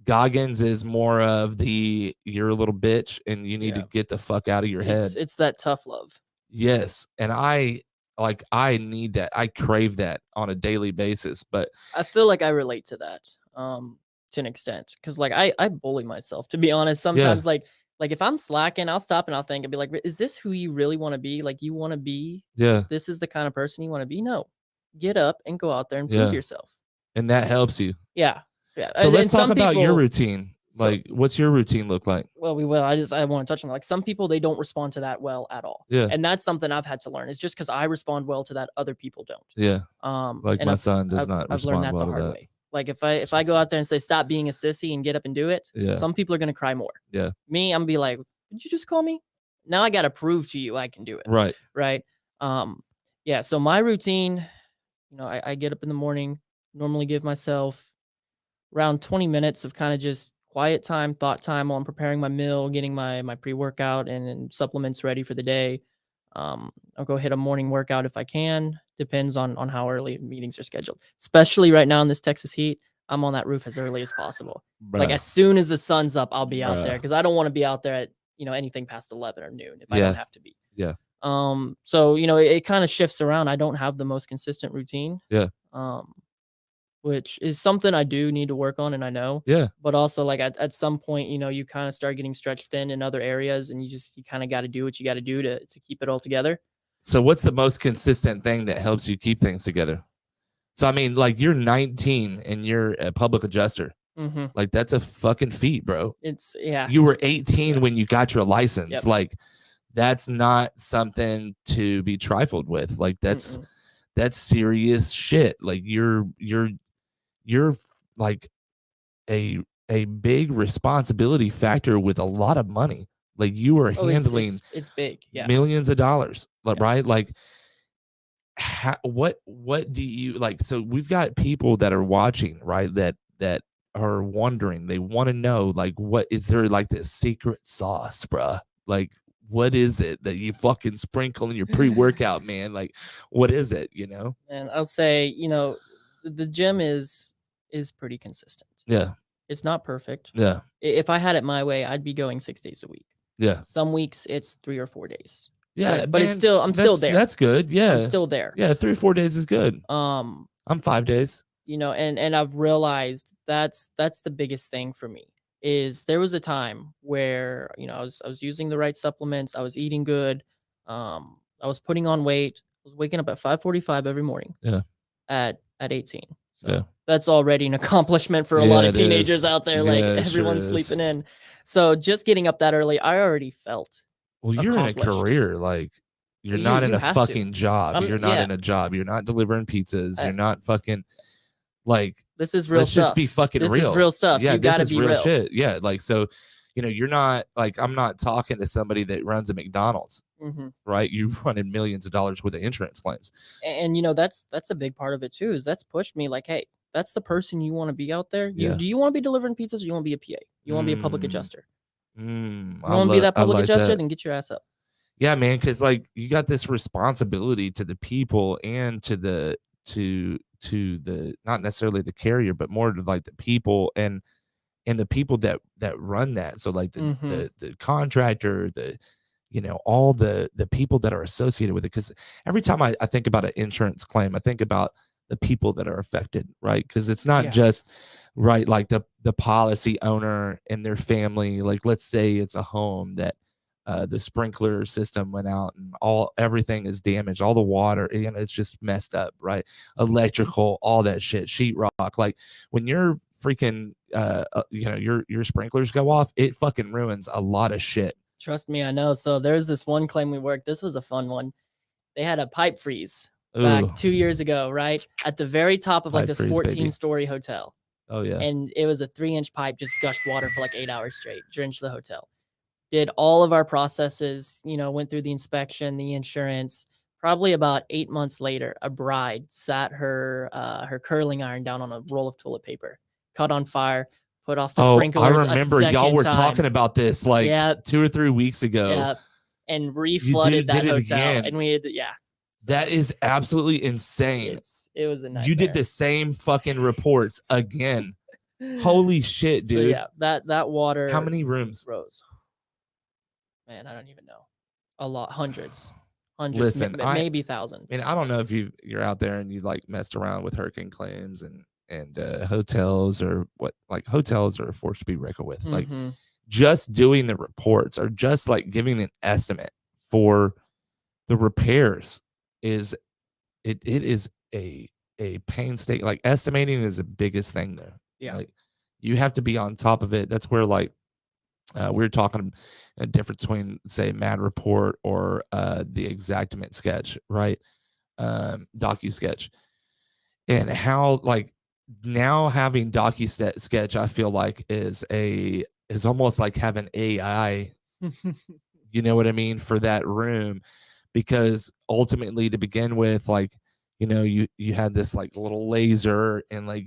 Goggins is more of the you're a little bitch and you need to get the fuck out of your head. It's that tough love. Yes, and I need that. I crave that on a daily basis. But I feel like I relate to that to an extent, because like I bully myself, to be honest. Sometimes like if I'm slacking, I'll stop and I'll think and be like, is this who you really want to be? Like, you want to be this is the kind of person you want to be? No, get up and go out there and prove yourself. And that helps you. Yeah. So let's talk about your routine. Like, what's your routine look like? Well, I want to touch on that. Like, some people, they don't respond to that well at all. Yeah. And that's something I've had to learn. It's just because I respond well to that, other people don't. Yeah. Like and my son does not I've learned respond that well the to hard that. way. Like if I go out there and say, stop being a sissy and get up and do it, some people are going to cry more. Yeah. Me, I'm gonna be like, did you just call me? Now I got to prove to you I can do it. Right. Right. Yeah. So my routine, I get up in the morning, normally give myself around 20 minutes of kind of just quiet time, thought time while I'm preparing my meal, getting my pre-workout and supplements ready for the day. I'll go hit a morning workout if I can. Depends on how early meetings are scheduled. Especially right now in this Texas heat, I'm on that roof as early as possible. Like, as soon as the sun's up, I'll be out there, because I don't want to be out there at anything past 11 or noon if I don't have to be. Yeah. So it kind of shifts around. I don't have the most consistent routine. Yeah. Which is something I do need to work on, and I know. Yeah. But also, like, at some point, you kind of start getting stretched thin in other areas, and you kind of got to do what you got to do to keep it all together. So what's the most consistent thing that helps you keep things together? So, I mean, like, you're 19 and you're a public adjuster. Mm-hmm. Like, that's a fucking feat, bro. Yeah. You were 18 when you got your license. Yep. Like, that's not something to be trifled with. Like, that's serious shit. Like, you're like a big responsibility factor with a lot of money. Like, you are handling it's big, millions of dollars, right? Like, what do you like? So we've got people that are watching, right? That are wondering. They want to know, like, what is there like this secret sauce, bruh? Like, what is it that you fucking sprinkle in your pre-workout, man? Like, what is it? You know? And I'll say, the gym is pretty consistent. Yeah, It's not perfect. yeah, If I had it my way, I'd be going 6 days a week. yeah, Some weeks it's 3 or 4 days. yeah, But it's man. still I'm still there. That's good. I'm Yeah, still there. yeah. 3 or 4 days is good. Um, I'm 5 days. and I've realized that's the biggest thing for me. Is there was a time where, I was using the right supplements, I was eating good, I was putting on weight, I was waking up at 5:45 every morning Yeah, at 18. yeah, So that's already an accomplishment for a lot yeah. of It teenagers is. out there. Like, Yeah, it sure everyone's is. sleeping in. So just getting up that early, I already felt Well, you're in a accomplished. career, like, you're You not in you a have to. fucking job. You're not Yeah. in a job. You're not delivering pizzas. I, You're not fucking like, this is real let's just be stuff. fucking This is real. real stuff. Yeah, You this got to is be real real. shit. Yeah, like, so, you're not like, I'm not talking to somebody that runs a McDonald's, Hmm. right? You running millions of dollars worth of insurance claims. And that's a big part of it too. Is that's pushed me like, hey, that's the person you want to be out there. Yeah. Do you want to be delivering pizzas? Or you want to be a PA? You want to be a public Mm, adjuster? You I want to be love that I public like adjuster? that. Then get your ass up. Yeah, man, because like you got this responsibility to the people and to the not necessarily the carrier, but more to like the people and the people that run that. So like the Hmm. the contractor, all the people that are associated with it. Because every time I think about an insurance claim, I think about the people that are affected, right? Because it's not Yeah. just right like the policy owner and their family. Like, let's say it's a home that the sprinkler system went out and everything is damaged, all the water, it's just messed up, right? Electrical, all that shit, sheetrock. Like, when you're freaking your sprinklers go off, it fucking ruins a lot of shit. Trust me, I know. So there's this one claim we worked. This was a fun one. They had a pipe freeze back Ooh, 2 years ago, right? At the very top of like pipe this freeze, baby. 14-story hotel. Oh yeah. And it was a 3-inch pipe, just gushed water for like 8 hours straight, drenched the hotel. Did all of our processes, went through the inspection, the insurance. Probably about 8 months later, a bride sat her curling iron down on a roll of toilet paper, caught on fire, put off the Oh, I sprinklers a remember y'all second were time. talking about this like Yeah. 2 or 3 weeks ago. Yeah, and reflooded that did it hotel, again. and we had to, yeah. That is absolutely insane. It was a nightmare. You did the same fucking reports again. Holy shit, So dude. yeah, that water. How many rooms? Rose. Man, I don't even know. A lot, hundreds, Listen, maybe 1,000. I mean, I don't know if you're out there and you like messed around with hurricane claims and hotels, or what, like, hotels are a force to be reckoned with. Like, Mhm. just doing the reports or just like giving an estimate for the repairs is it is a painstaking, like, estimating is the biggest thing there. Yeah. Like, you have to be on top of it. That's where, like, we were talking a difference between, say, Mad Report or the Exactament sketch, right? Docu sketch, and how, like, now having docu sketch, I feel like is almost like having AI. You know what I mean, for that room, because ultimately, to begin with, like, you had this like little laser, and like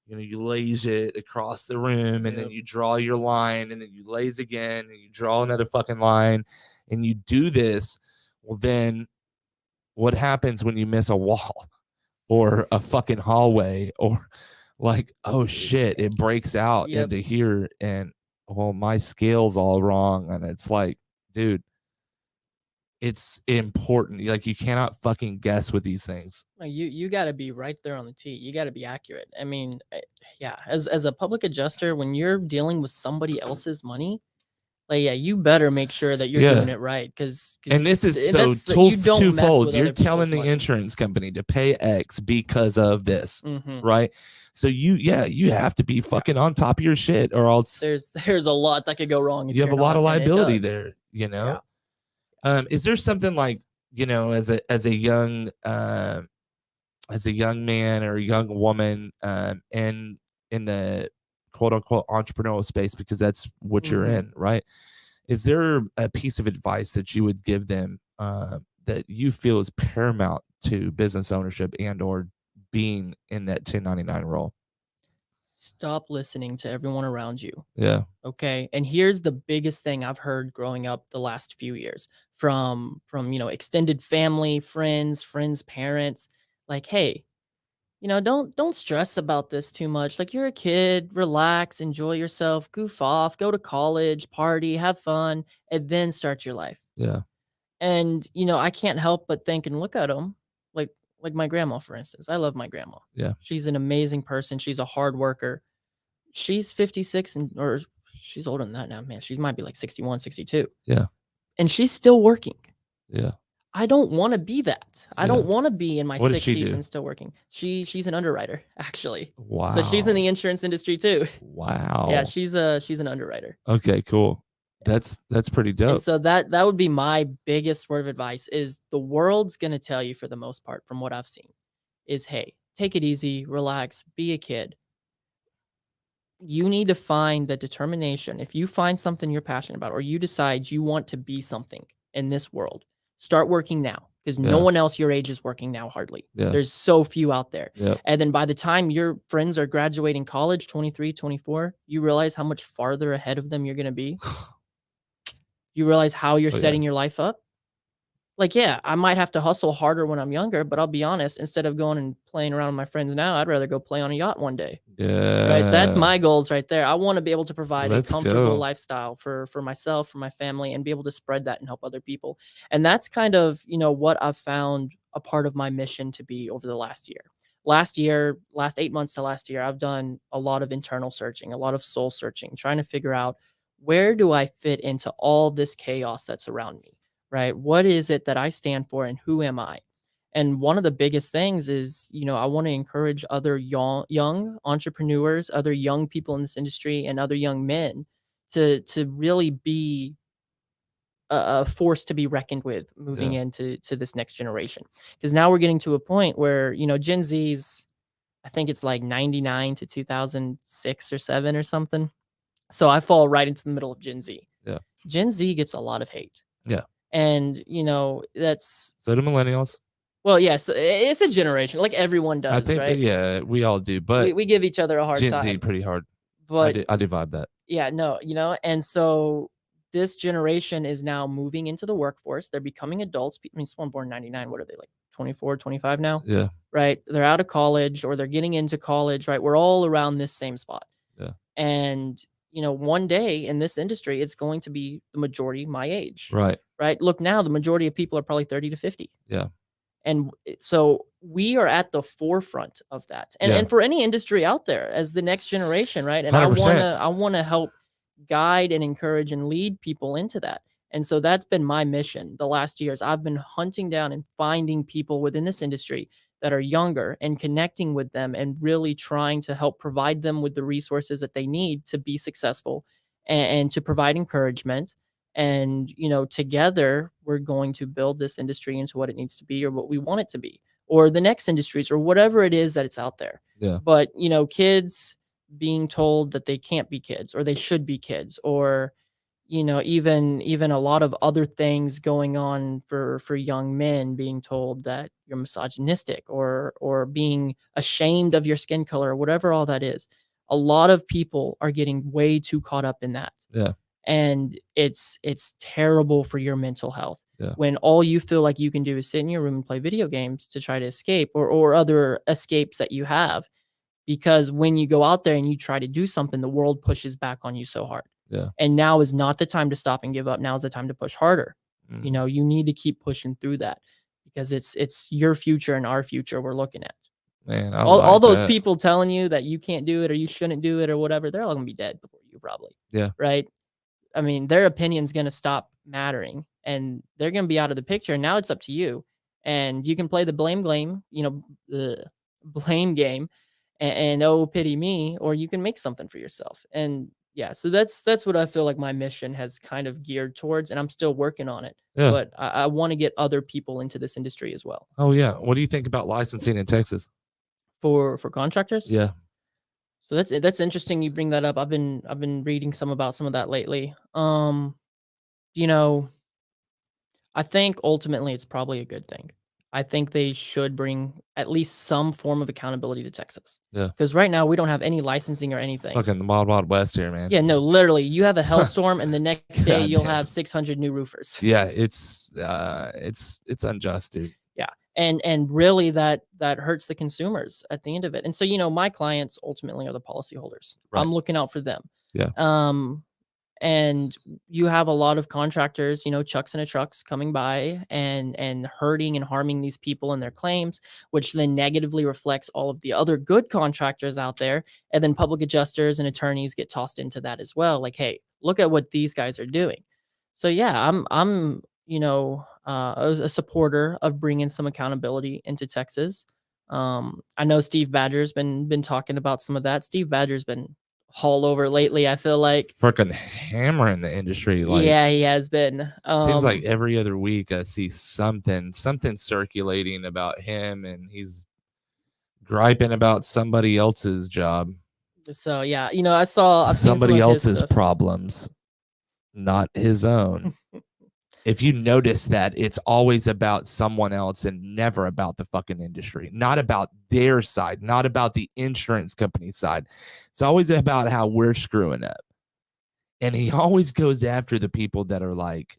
you laze it across the room, and then Yep. you draw your line, and then you laze again, and you draw another fucking line, and you do this. Well, then what happens when you miss a wall or a fucking hallway, or like, oh shit, it breaks out Yep. into here, and well, my scale's all wrong, and it's like, dude, it's important. Like, you cannot fucking guess with these things. You got to be right there on the tee. You got to be accurate. I mean, yeah, as a public adjuster, when you're dealing with somebody else's money, like, yeah, you better make sure that you're doing it right, because And this is so you don't mess twofold. with You're other people's telling the money. insurance company to pay X because of this, Mhm. right? So you have to be fucking on top of your shit, or else There's a lot that could go wrong if you have a you're lot of not, and it liability does. there. Is there something like, as a young man or a young woman, in the quote unquote entrepreneurial space, because that's what you're Mhm. in, right? Is there a piece of advice that you would give them, that you feel is paramount to business ownership and or being in that 1099 role. Stop listening to everyone around you. Yeah. Okay. And here's the biggest thing I've heard growing up the last few years from extended family, friends, parents, like, hey, don't stress about this too much. Like, you're a kid, relax, enjoy yourself, goof off, go to college, party, have fun, and then start your life. Yeah. And I can't help but think and look at them like my grandma, for instance. I love my grandma. Yeah. She's an amazing person. She's a hard worker. She's 56 or she's older than that now, man. She might be like 61, 62. Yeah. And she's still working. Yeah. I don't wanna be that. I Yeah. don't wanna be in my What does she 60s do? and still working. She's an underwriter, actually. So she's in Wow. the insurance industry too. Yeah, Wow. she's an underwriter. Okay, cool. That's pretty And dope. so that would be my biggest word of advice is the world's gonna tell you for the most part from what I've seen is, "Hey, take it easy, relax, be a kid." You need to find the determination. If you find something you're passionate about or you decide you want to be something in this world, start working now because no Yeah. one else your age is working now hardly. Yeah. There's so few out there. Yep. And then by the time your friends are graduating college, 23, 24, you realize how much farther ahead of them you're going to be. You realize how you're Oh, yeah. setting your life up. Like, yeah, I might have to hustle harder when I'm younger, but I'll be honest, instead of going and playing around with my friends now, I'd rather go play on a yacht one day. Right, that's Yeah. my goals right there. I wanna be able to provide a Let's comfortable go. lifestyle for myself, for my family, and be able to spread that and help other people, and that's kind of, what I've found a part of my mission to be over the last year. Last 8 months to last year, I've done a lot of internal searching, a lot of soul searching, trying to figure out where do I fit into all this chaos that's around me, right? What is it that I stand for and who am I? And one of the biggest things is, I want to encourage other young entrepreneurs, other young people in this industry, and other young men to really be a force to be reckoned with moving Yeah. into this next generation. Because now we're getting to a point where Gen Z's, I think it's like 99 to 2006 or seven or something. So I fall right into the middle of Gen Z. Yeah. Gen Z gets a lot of hate, Yeah. and that's So do millennials. well, yes, it's a generation, like everyone I does, think that, right? yeah, we all do, We but we give each other a hard Gen Z time, pretty hard. but I do vibe that. yeah, no, and so this generation is now moving into the workforce. They're becoming adults. I mean, someone born in 99, what are they, like 24, 25 now? Yeah. Right? They're out of college or they're getting into college, right? We're all around this same spot. Yeah. And, one day in this industry, it's going to be the majority my age, Right. right? Look, now the majority of people are probably 30 to 50. Yeah. And so we are at the forefront of that. And Yeah. and for any industry out there as the next generation, right? And 100%. I wanna help guide and encourage and lead people into that. And so that's been my mission the last years. I've been hunting down and finding people within this industry that are younger and connecting with them and really trying to help provide them with the resources that they need to be successful and to provide encouragement. And together we're going to build this industry into what it needs to be or what we want it to be or the next industries or whatever it is that it's out there. Yeah. But kids being told that they can't be kids or they should be kids or even a lot of other things going on for young men being told that you're misogynistic or being ashamed of your skin color or whatever all that is. A lot of people are getting way too caught up in that. Yeah. And it's terrible for your mental health. Yeah. When all you feel like you can do is sit in your room and play video games to try to escape or other escapes that you have. Because when you go out there and you try to do something, the world pushes back on you so hard. Yeah. And now is not the time to stop and give up. Now is the time to push harder. You need to keep pushing through that because it's your future and our future we're looking at. Man, I All like those that. people telling you that you can't do it or you shouldn't do it or whatever, they're all gonna be dead before you probably. Yeah. Right? I mean, their opinion's gonna stop mattering and they're gonna be out of the picture. Now it's up to you. And you can play the blame game, the blame game and oh pity me, or you can make something for yourself. And yeah, so that's what I feel like my mission has kind of geared towards, and I'm still working on it. Yeah. But I want to get other people into this industry as well. Oh yeah. What do you think about licensing in Texas? For contractors? Yeah. So that's interesting you bring that up. I've been reading some about some of that lately. You know, I think ultimately it's probably a good thing. I think they should bring at least some form of accountability to Texas. Yeah. Because right now we don't have any licensing or anything. Fucking the Wild Wild West here, man. Yeah, no, literally, you have a hellstorm, and the next day you'll Goddamn. have 600 new roofers. Yeah, it's unjust, dude. Yeah, and really that hurts the consumers at the end of it. And so, my clients ultimately are the policyholders. Right. I'm looking out for them. Yeah. And you have a lot of contractors, chucks and a trucks coming by and hurting and harming these people in their claims, which then negatively reflects all of the other good contractors out there. And then public adjusters and attorneys get tossed into that as well. Like, hey, look at what these guys are doing. So yeah, I'm a supporter of bringing some accountability into Texas. I know Steve Badger's been talking about some of that. Steve Badger's been all over lately, I feel like. Freaking hammering the industry. Like, yeah, he has been. seems like every other week I see something circulating about him, and he's griping about somebody else's job. So yeah, I've seen somebody some of his else's stuff. problems, not his own. If you notice that, it's always about someone else and never about the fucking industry, not about their side, not about the insurance company side. It's always about how we're screwing up. And he always goes after the people that are like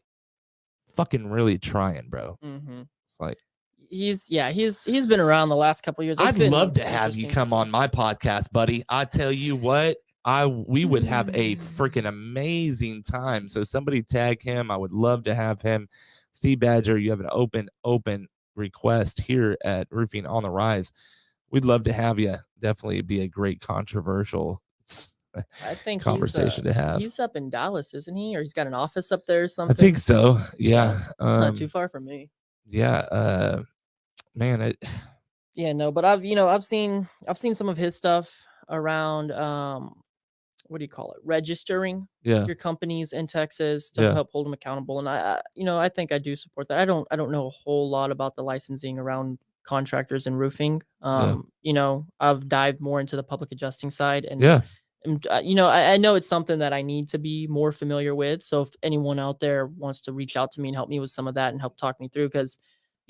fucking really trying, bro. It's like, he's been around the last couple of years. I'd love to have you come on my podcast, buddy. I tell you what, we would have a freaking amazing time. So somebody tag him. I would love to have him. Steve Badger, you have an open request here at Roofing on the Rise. We'd love to have you. Definitely be a great controversial I think conversation to have. He's up in Dallas, isn't he? Or he's got an office up there or something? I think so. Yeah. It's not too far from me. Yeah. Man, yeah, no, but I've seen some of his stuff around what do you call it? Registering your companies in Texas to help hold them accountable. And I think I do support that. I don't know a whole lot about the licensing around contractors and roofing. I've dived more into the public adjusting side, and I know it's something that I need to be more familiar with. So if anyone out there wants to reach out to me and help me with some of that and help talk me through, because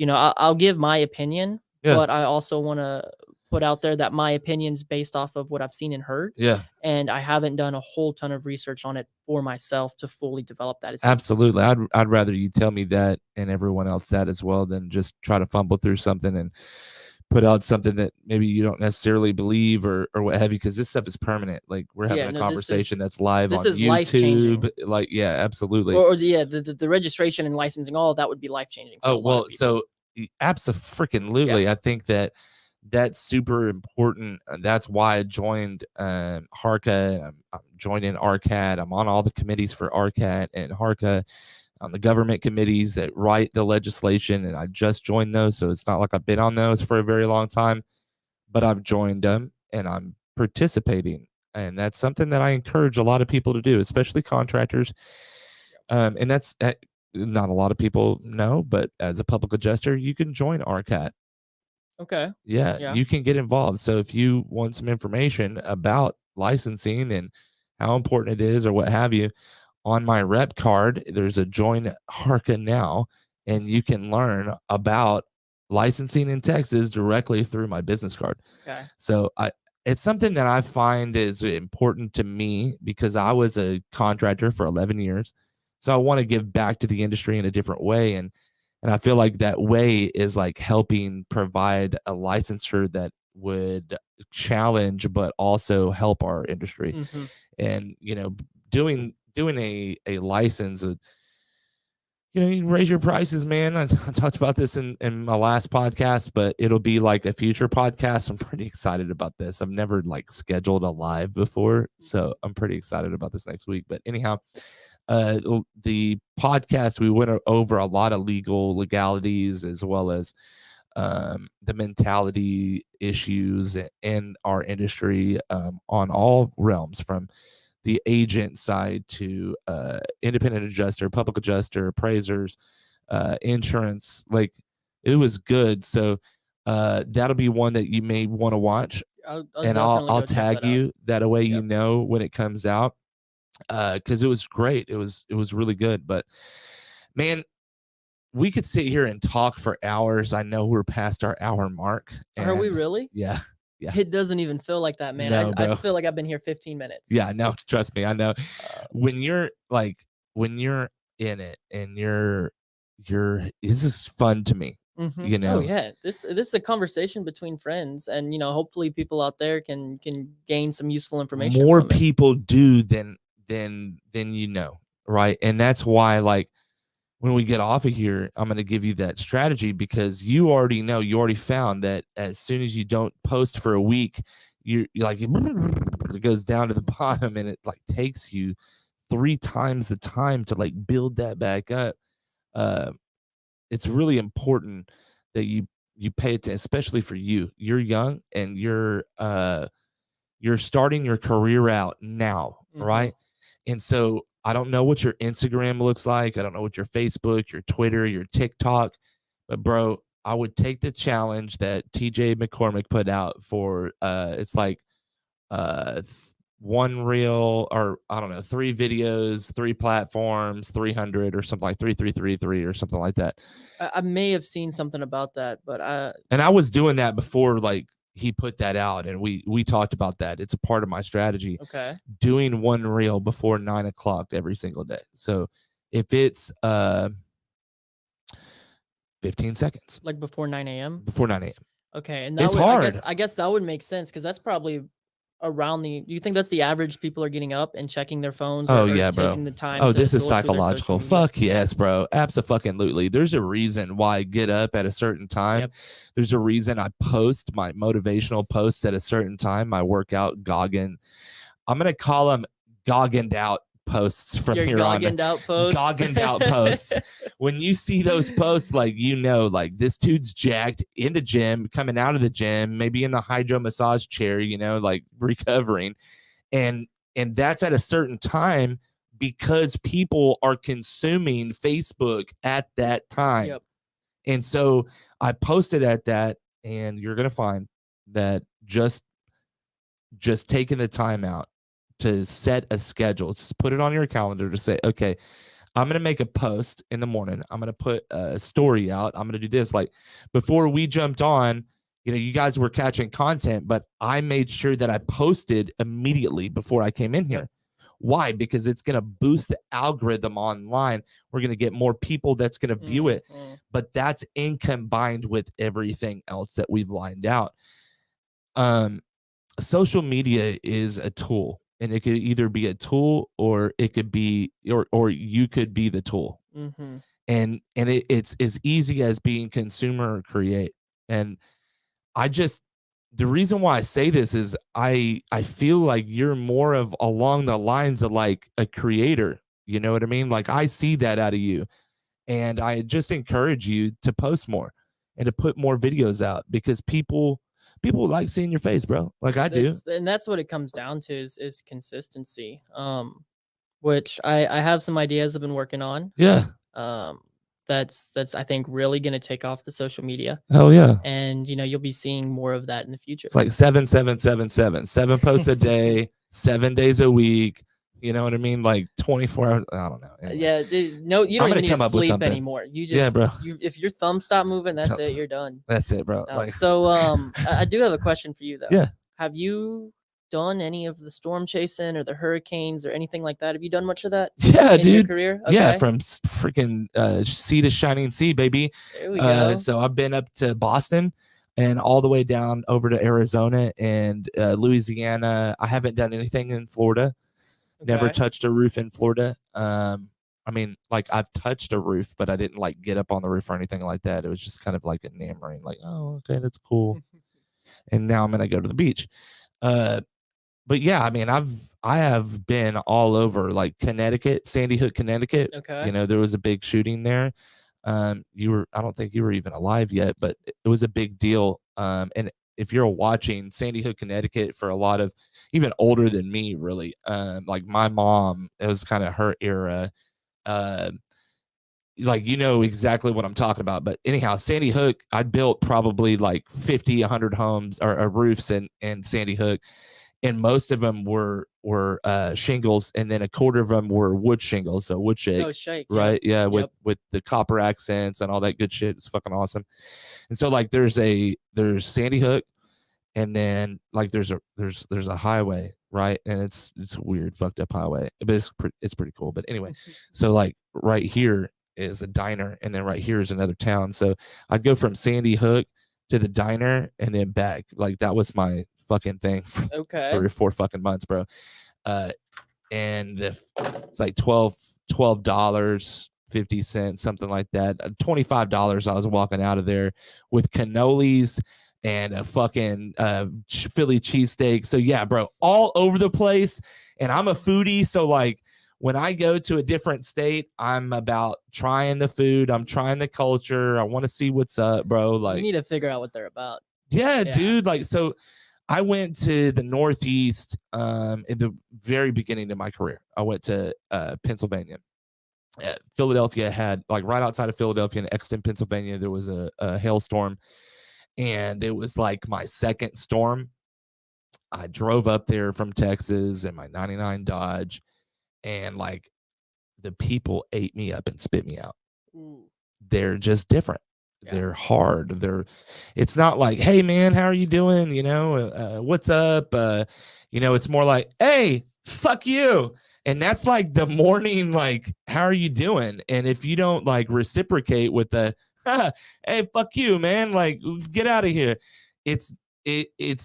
I'll give my opinion, but I also want to put out there that my opinion's based off of what I've seen and heard. Yeah. And I haven't done a whole ton of research on it for myself to fully develop that. Absolutely. I'd rather you tell me that and everyone else that as well than just try to fumble through something and put out something that maybe you don't necessarily believe or what have you, because this stuff is permanent. Like, we're having a conversation that's live on YouTube. Like, yeah, absolutely. Or the registration and licensing, all of that would be life-changing. Oh, well, so absolutely. I think that's super important. That's why I joined HARCA. I'm joining RCAT. I'm on all the committees for RCAT and HARCA, on the government committees that write the legislation, and I just joined those. So it's not like I've been on those for a very long time, but I've joined them and I'm participating. And that's something that I encourage a lot of people to do, especially contractors. And that's not a lot of people know, but as a public adjuster, you can join RCAT. Okay. Yeah, you can get involved. So if you want some information about licensing and how important it is or what have you, on my rep card, there's a join HARCA now, and you can learn about licensing in Texas directly through my business card. Okay. So it's something that I find is important to me because I was a contractor for 11 years. So I want to give back to the industry in a different way. And I feel like that way is like helping provide a licensure that would challenge, but also help our industry. And, doing a license, you raise your prices, man. I talked about this in my last podcast, but it'll be like a future podcast. I'm pretty excited about this. I've never like scheduled a live before, so I'm pretty excited about this next week. But anyhow, the podcast, we went over a lot of legalities as well as the mentality issues in our industry, on all realms, from the agent side to independent adjuster, public adjuster, appraisers, insurance. Like, it was good. So that'll be one that you may want to watch. I'll tag you that way. You know when it comes out, because it was great. It was really good. But man, we could sit here and talk for hours. I know we're past our hour mark. Are we And really? yeah, yeah. It doesn't even feel like that, man. No, I bro. feel like I've been here 15 minutes. Yeah, no, trust me, I know. Uh, When you're like, when you're in it and this is fun to me, you Oh know. yeah, this is a conversation between friends, and hopefully people out there can gain some useful information More from it. people do than right? And that's why, like, when we get off of here, I'm going to give you that strategy, because you already found that as soon as you don't post for a week, you're like, it goes down to the bottom, and it like takes you 3 times the time to like build that back up. Uh, it's really important that you pay attention, especially for you. You're young and you're starting your career out now, right? And so I don't know what your Instagram looks like. I don't know what your Facebook, your Twitter, your TikTok, but bro, I would take the challenge that TJ McCormick put out for it's like uh one reel, or I don't know, 3 videos, 3 platforms, 300 or something, like 3333 or something like that. I may have seen something about that, but And I was doing that before, like, he put that out, and we talked about that. It's a part of my strategy. okay. Doing one reel before 9 o'clock every single day. So if it's 15 seconds Like before 9 a.m. before 9 a.m. Okay, and It's that would hard. I guess that would make sense because that's probably around the. Do you think that's the average people are getting up and checking their phones Oh or yeah, bro. taking the time Oh, to this is look through their social psychological. media? Fuck yes, bro. Absolutely. There's a reason why I get up at a certain time. Yep. There's a reason I post my motivational posts at a certain time. My workout goggin. I'm gonna call them goggined out posts from Your here on. goggined out posts. Goggined out posts. When you see those posts, like, like, this dude's jacked in the gym, coming out of the gym, maybe in the hydro massage chair, like recovering, and that's at a certain time because people are consuming Facebook at that time. Yep. And so I posted at that, and you're gonna find that just taking the time out to set a schedule, just put it on your calendar to say, okay, I'm going to make a post in the morning. I'm going to put a story out. I'm going to do this. Like, before we jumped on, you guys were catching content, but I made sure that I posted immediately before I came in here. Why? Because it's going to boost the algorithm online. We're going to get more people that's going to view it. But that's in combined with everything else that we've lined out. Social media is a tool, and it could either be a tool, or it could be, or you could be the tool. And it's as easy as being consumer or create. And the reason why I say this is I feel like you're more of along the lines of like a creator. You know what I mean? Like, I see that out of you, and I just encourage you to post more and to put more videos out, because people like seeing your face, bro. Like I do. And that's what it comes down to is consistency. Which I have some ideas I've been working on. Yeah. That's I think really gonna take off the social media. Oh yeah. And you'll be seeing more of that in the future. It's like 7 posts a day, 7 days a week. You know what I mean? Like 24 hours. I don't know. Anyway. Yeah. No, you don't even need to sleep anymore. You just, yeah, bro. If your thumbs stop moving, that's it. You're done. That's it, bro. No, so, I do have a question for you though. Yeah. Have you done any of the storm chasing or the hurricanes or anything like that? Have you done much of that? Yeah, in dude. Your career? Okay. Yeah, from freaking sea to shining sea, baby. There we go. So I've been up to Boston and all the way down over to Arizona and Louisiana. I haven't done anything in Florida. Okay. Never touched a roof in Florida. I mean, like, I've touched a roof, but I didn't like get up on the roof or anything like that. It was just kind of like enamoring, like, oh, okay, that's cool. And now I'm gonna go to the beach. But yeah, I mean, I have been all over, like Connecticut, Sandy Hook, Connecticut. Okay. There was a big shooting there. I don't think you were even alive yet, but it was a big deal. And if you're watching Sandy Hook, Connecticut, for a lot of even older than me, really, like my mom, it was kind of her era. Like, exactly what I'm talking about. But anyhow, Sandy Hook, I built probably like 50, 100 homes or roofs in Sandy Hook. And most of them were were shingles, and then a quarter of them were wood shingles, so wood shake. Oh, shake. Right? Yeah, Yep. with the copper accents and all that good shit. It's fucking awesome. And so like there's Sandy Hook, and then like there's a highway, right? And it's a weird fucked up highway, but it's pretty cool. But anyway, so like right here is a diner, and then right here is another town. So I'd go from Sandy Hook to the diner and then back. Like that was my fucking thing for Okay. 3 or 4 fucking months, bro. uh and it's like $12 50 cents, something like that. $25. I was walking out of there with cannolis and a fucking Philly cheesesteak. So yeah, bro, all over the place. And I'm a foodie, so like when I go to a different state, I'm about trying the food. I'm trying the culture. I want to see what's up, bro. Like, you need to figure out what they're about. Yeah, dude. Like, so I went to the Northeast in the very beginning of my career. I went to Pennsylvania. Philadelphia had, like, right outside of Philadelphia in Exton, Pennsylvania, there was a hailstorm, and it was like my second storm. I drove up there from Texas in my 99 Dodge, and like the people ate me up and spit me out. Ooh. They're just different. They're hard. It's not like, hey man, how are you doing? What's up? It's more like, hey, fuck you. And that's like the morning, like, how are you doing? And if you don't like reciprocate with the, hey, fuck you, man, like, get out of here. It's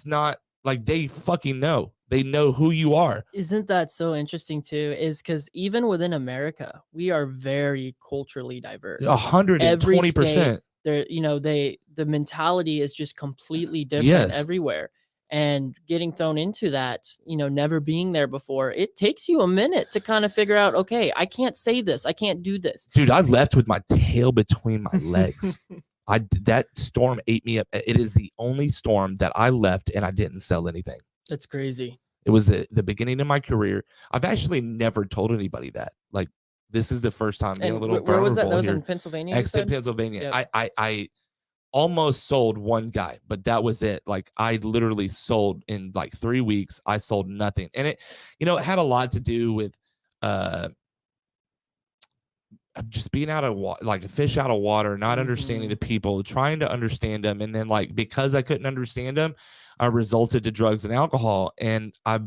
not like they fucking know. They know who you are. Isn't that so interesting too? Is because even within America, we are very culturally diverse. 120%. There, the mentality is just completely different everywhere. And getting thrown into that, never being there before, it takes you a minute to kind of figure out, okay, I can't say this, I can't do this. Dude, I left with my tail between my legs. That storm ate me up. It is the only storm that I left and I didn't sell anything. That's crazy. It was the beginning of my career. I've actually never told anybody that. Like, this is the first time being a little where was that? That was here. in Pennsylvania. Exton, Pennsylvania. Yep. I almost sold one guy, but that was it. Like, I literally sold in like 3 weeks. I sold nothing, and it had a lot to do with just being out of like a fish out of water, not understanding the people, trying to understand them, and then like because I couldn't understand them, I resulted to drugs and alcohol, and I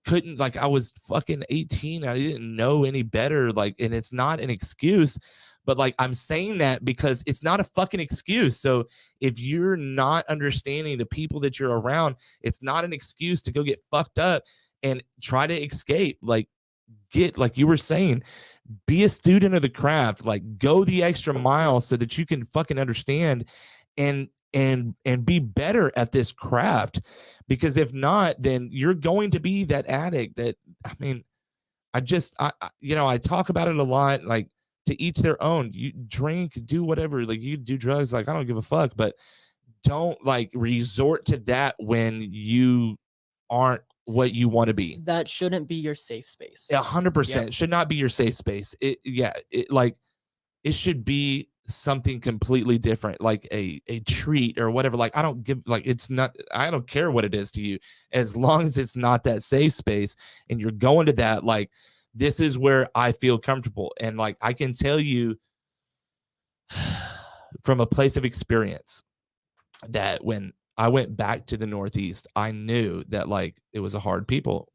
couldn't, like, I was fucking 18. I didn't know any better. Like, and it's not an excuse, but like I'm saying that because it's not a fucking excuse. So if you're not understanding the people that you're around, it's not an excuse to go get fucked up and try to escape. Like, like you were saying, be a student of the craft, like go the extra mile so that you can fucking understand and be better at this craft. Because if not, then you're going to be that addict that, I mean, I talk about it a lot, like, to each their own. You drink, do whatever, like, you do drugs, like, I don't give a fuck, but don't like resort to that when you aren't what you want to be. That shouldn't be your safe space. 100% should not be your safe space. It should be something completely different, like a treat or whatever. Like, I don't give, like, it's not, I don't care what it is to you, as long as it's not that safe space and you're going to that, like, this is where I feel comfortable. And like, I can tell you from a place of experience that when I went back to the Northeast, I knew that, like, it was a hard people.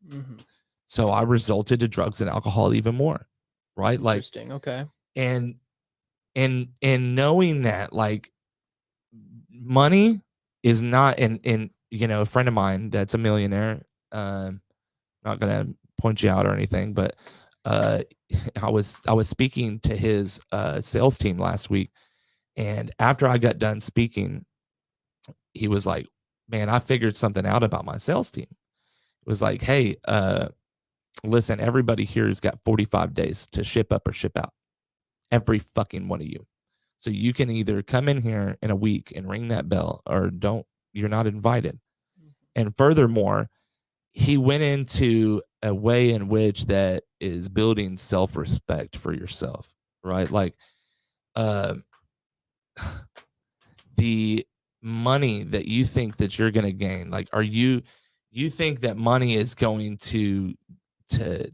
So I resulted to drugs and alcohol even more. Right. Interesting. Like, okay. And knowing that, like, money is not, and a friend of mine that's a millionaire, not gonna point you out or anything, but I was speaking to his sales team last week, and after I got done speaking, he was like, man, I figured something out about my sales team. It was like, hey, listen, everybody here has got 45 days to ship up or ship out. Every fucking one of you. So you can either come in here in a week and ring that bell, or don't, you're not invited. And furthermore, he went into a way in which that is building self-respect for yourself, right? Like, the money that you think that you're going to gain, like, are you You think that money is going to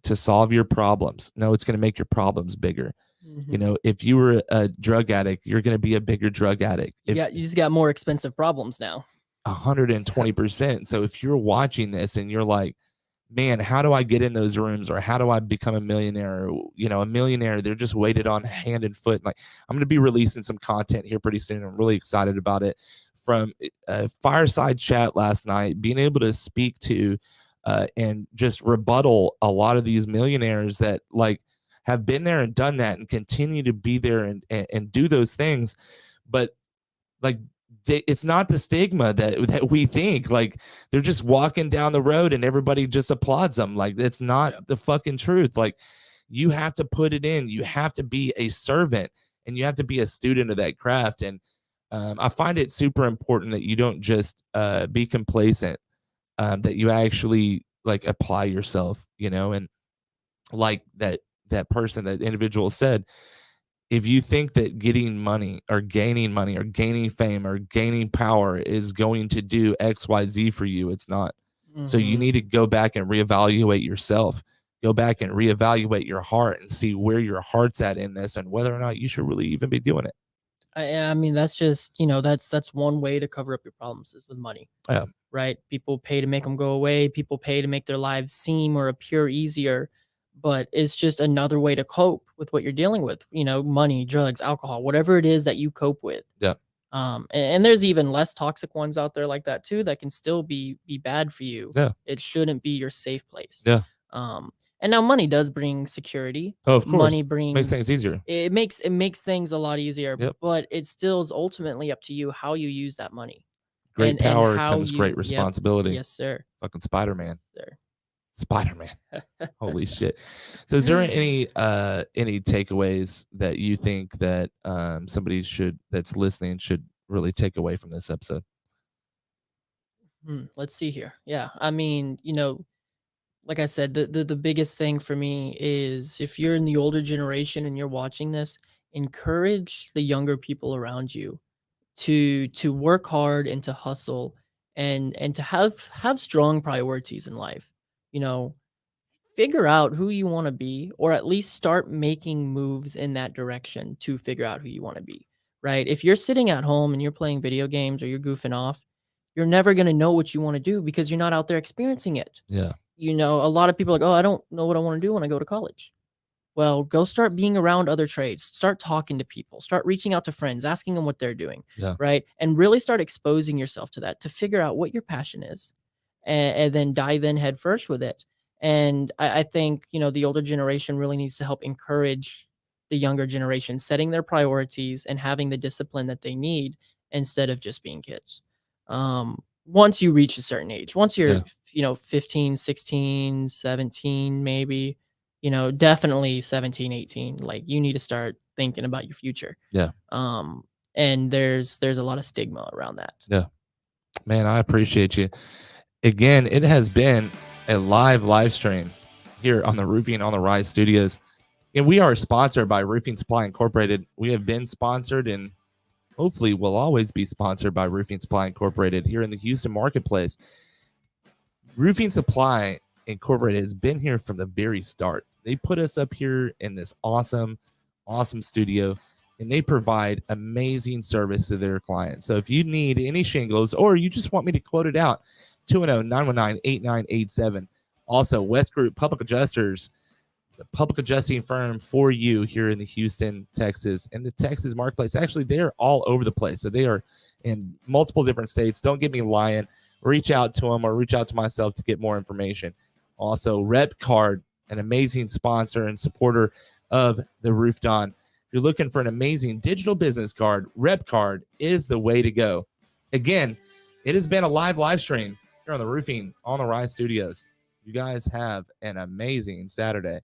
solve your problems. No, it's going to make your problems bigger. You Mhm. know, if you were a drug addict, you're going to be a bigger drug addict. If You just got more expensive problems now. 120%. So if you're watching this and you're like, man, how do I get in those rooms, or how do I become a millionaire? Or, you know, a millionaire, they're just waited on hand and foot. Like, I'm going to be releasing some content here pretty soon. I'm really excited about it. From a fireside chat last night, being able to speak to and just rebuttal a lot of these millionaires that like have been there and done that and continue to be there and do those things. But like it's not the stigma that we think. Like they're just walking down the road and everybody just applauds them. Like it's not Yeah. the fucking truth. Like you have to put it in. You have to be a servant and you have to be a student of that craft. And I find it super important that you don't just be complacent, that you actually like apply yourself, you know, and like that person, that individual said, if you think that getting money or gaining fame or gaining power is going to do XYZ for you, it's not. So you Mhm. need to go back and reevaluate yourself. Go back and reevaluate your heart and see where your heart's at in this and whether or not you should really even be doing it. I mean, that's just, that's one way to cover up your problems is with money, Yeah. right? People pay to make them go away. People pay to make their lives seem or appear easier, but it's just another way to cope with what you're dealing with. Money, drugs, alcohol, whatever it is that you cope with. Yeah. And there's even less toxic ones out there like that too that can still be bad for you. Yeah. It shouldn't be your safe place. Yeah. Um, and now money does bring security. Oh, of Money course. Makes things brings easier. it makes things a lot easier, Yep. but it still is ultimately up to you how you use that money. Great And power how comes great you Yep. responsibility. Yes, sir. Fucking Spider-Man. Yes, sir. Spider-Man. Holy shit. So is there any takeaways that you think that somebody should that's listening should really take away from this episode? Let's see here. Yeah. I mean, like I said, the biggest thing for me is if you're in the older generation and you're watching this, encourage the younger people around you to work hard and to hustle and to have strong priorities in life. You know, figure out who you want to be, or at least start making moves in that direction to figure out who you want to be. Right? If you're sitting at home and you're playing video games or you're goofing off, you're never going to know what you want to do because you're not out there experiencing it. Yeah. A lot of people are like, "Oh, I don't know what I want to do when I go to college." Well, go start being around other trades. Start talking to people. Start reaching out to friends, asking them what they're doing, Yeah. right? And really start exposing yourself to that to figure out what your passion is, and then dive in head first with it. And I think the older generation really needs to help encourage the younger generation, setting their priorities and having the discipline that they need instead of just being kids. Once you reach a certain age, once you're Yeah. 15, 16, 17, maybe, definitely 17, 18, like you need to start thinking about your future. Yeah. Um, and there's a lot of stigma around that. Yeah. Man, I appreciate you. Again, it has been a live stream here on the Roofing on the Rise Studios. And we are sponsored by Roofing Supply Incorporated. We have been sponsored and hopefully will always be sponsored by Roofing Supply Incorporated here in the Houston marketplace. Roofing Supply Incorporated has been here from the very start. They put us up here in this awesome studio, and they provide amazing service to their clients. So if you need any shingles or you just want me to quote it out, 210-919-8987. Also, West Group Public Adjusters, the public adjusting firm for you here in the Houston, Texas, and the Texas marketplace. Actually, they're all over the place. So they are in multiple different states. Don't get me lying. Reach out to them or reach out to myself to get more information. Also, Rep Card, an amazing sponsor and supporter of the Roof Don. If you're looking for an amazing digital business card, Rep Card is the way to go. Again, it has been a live stream here on the Roofing on the Rise Studios. You guys have an amazing Saturday.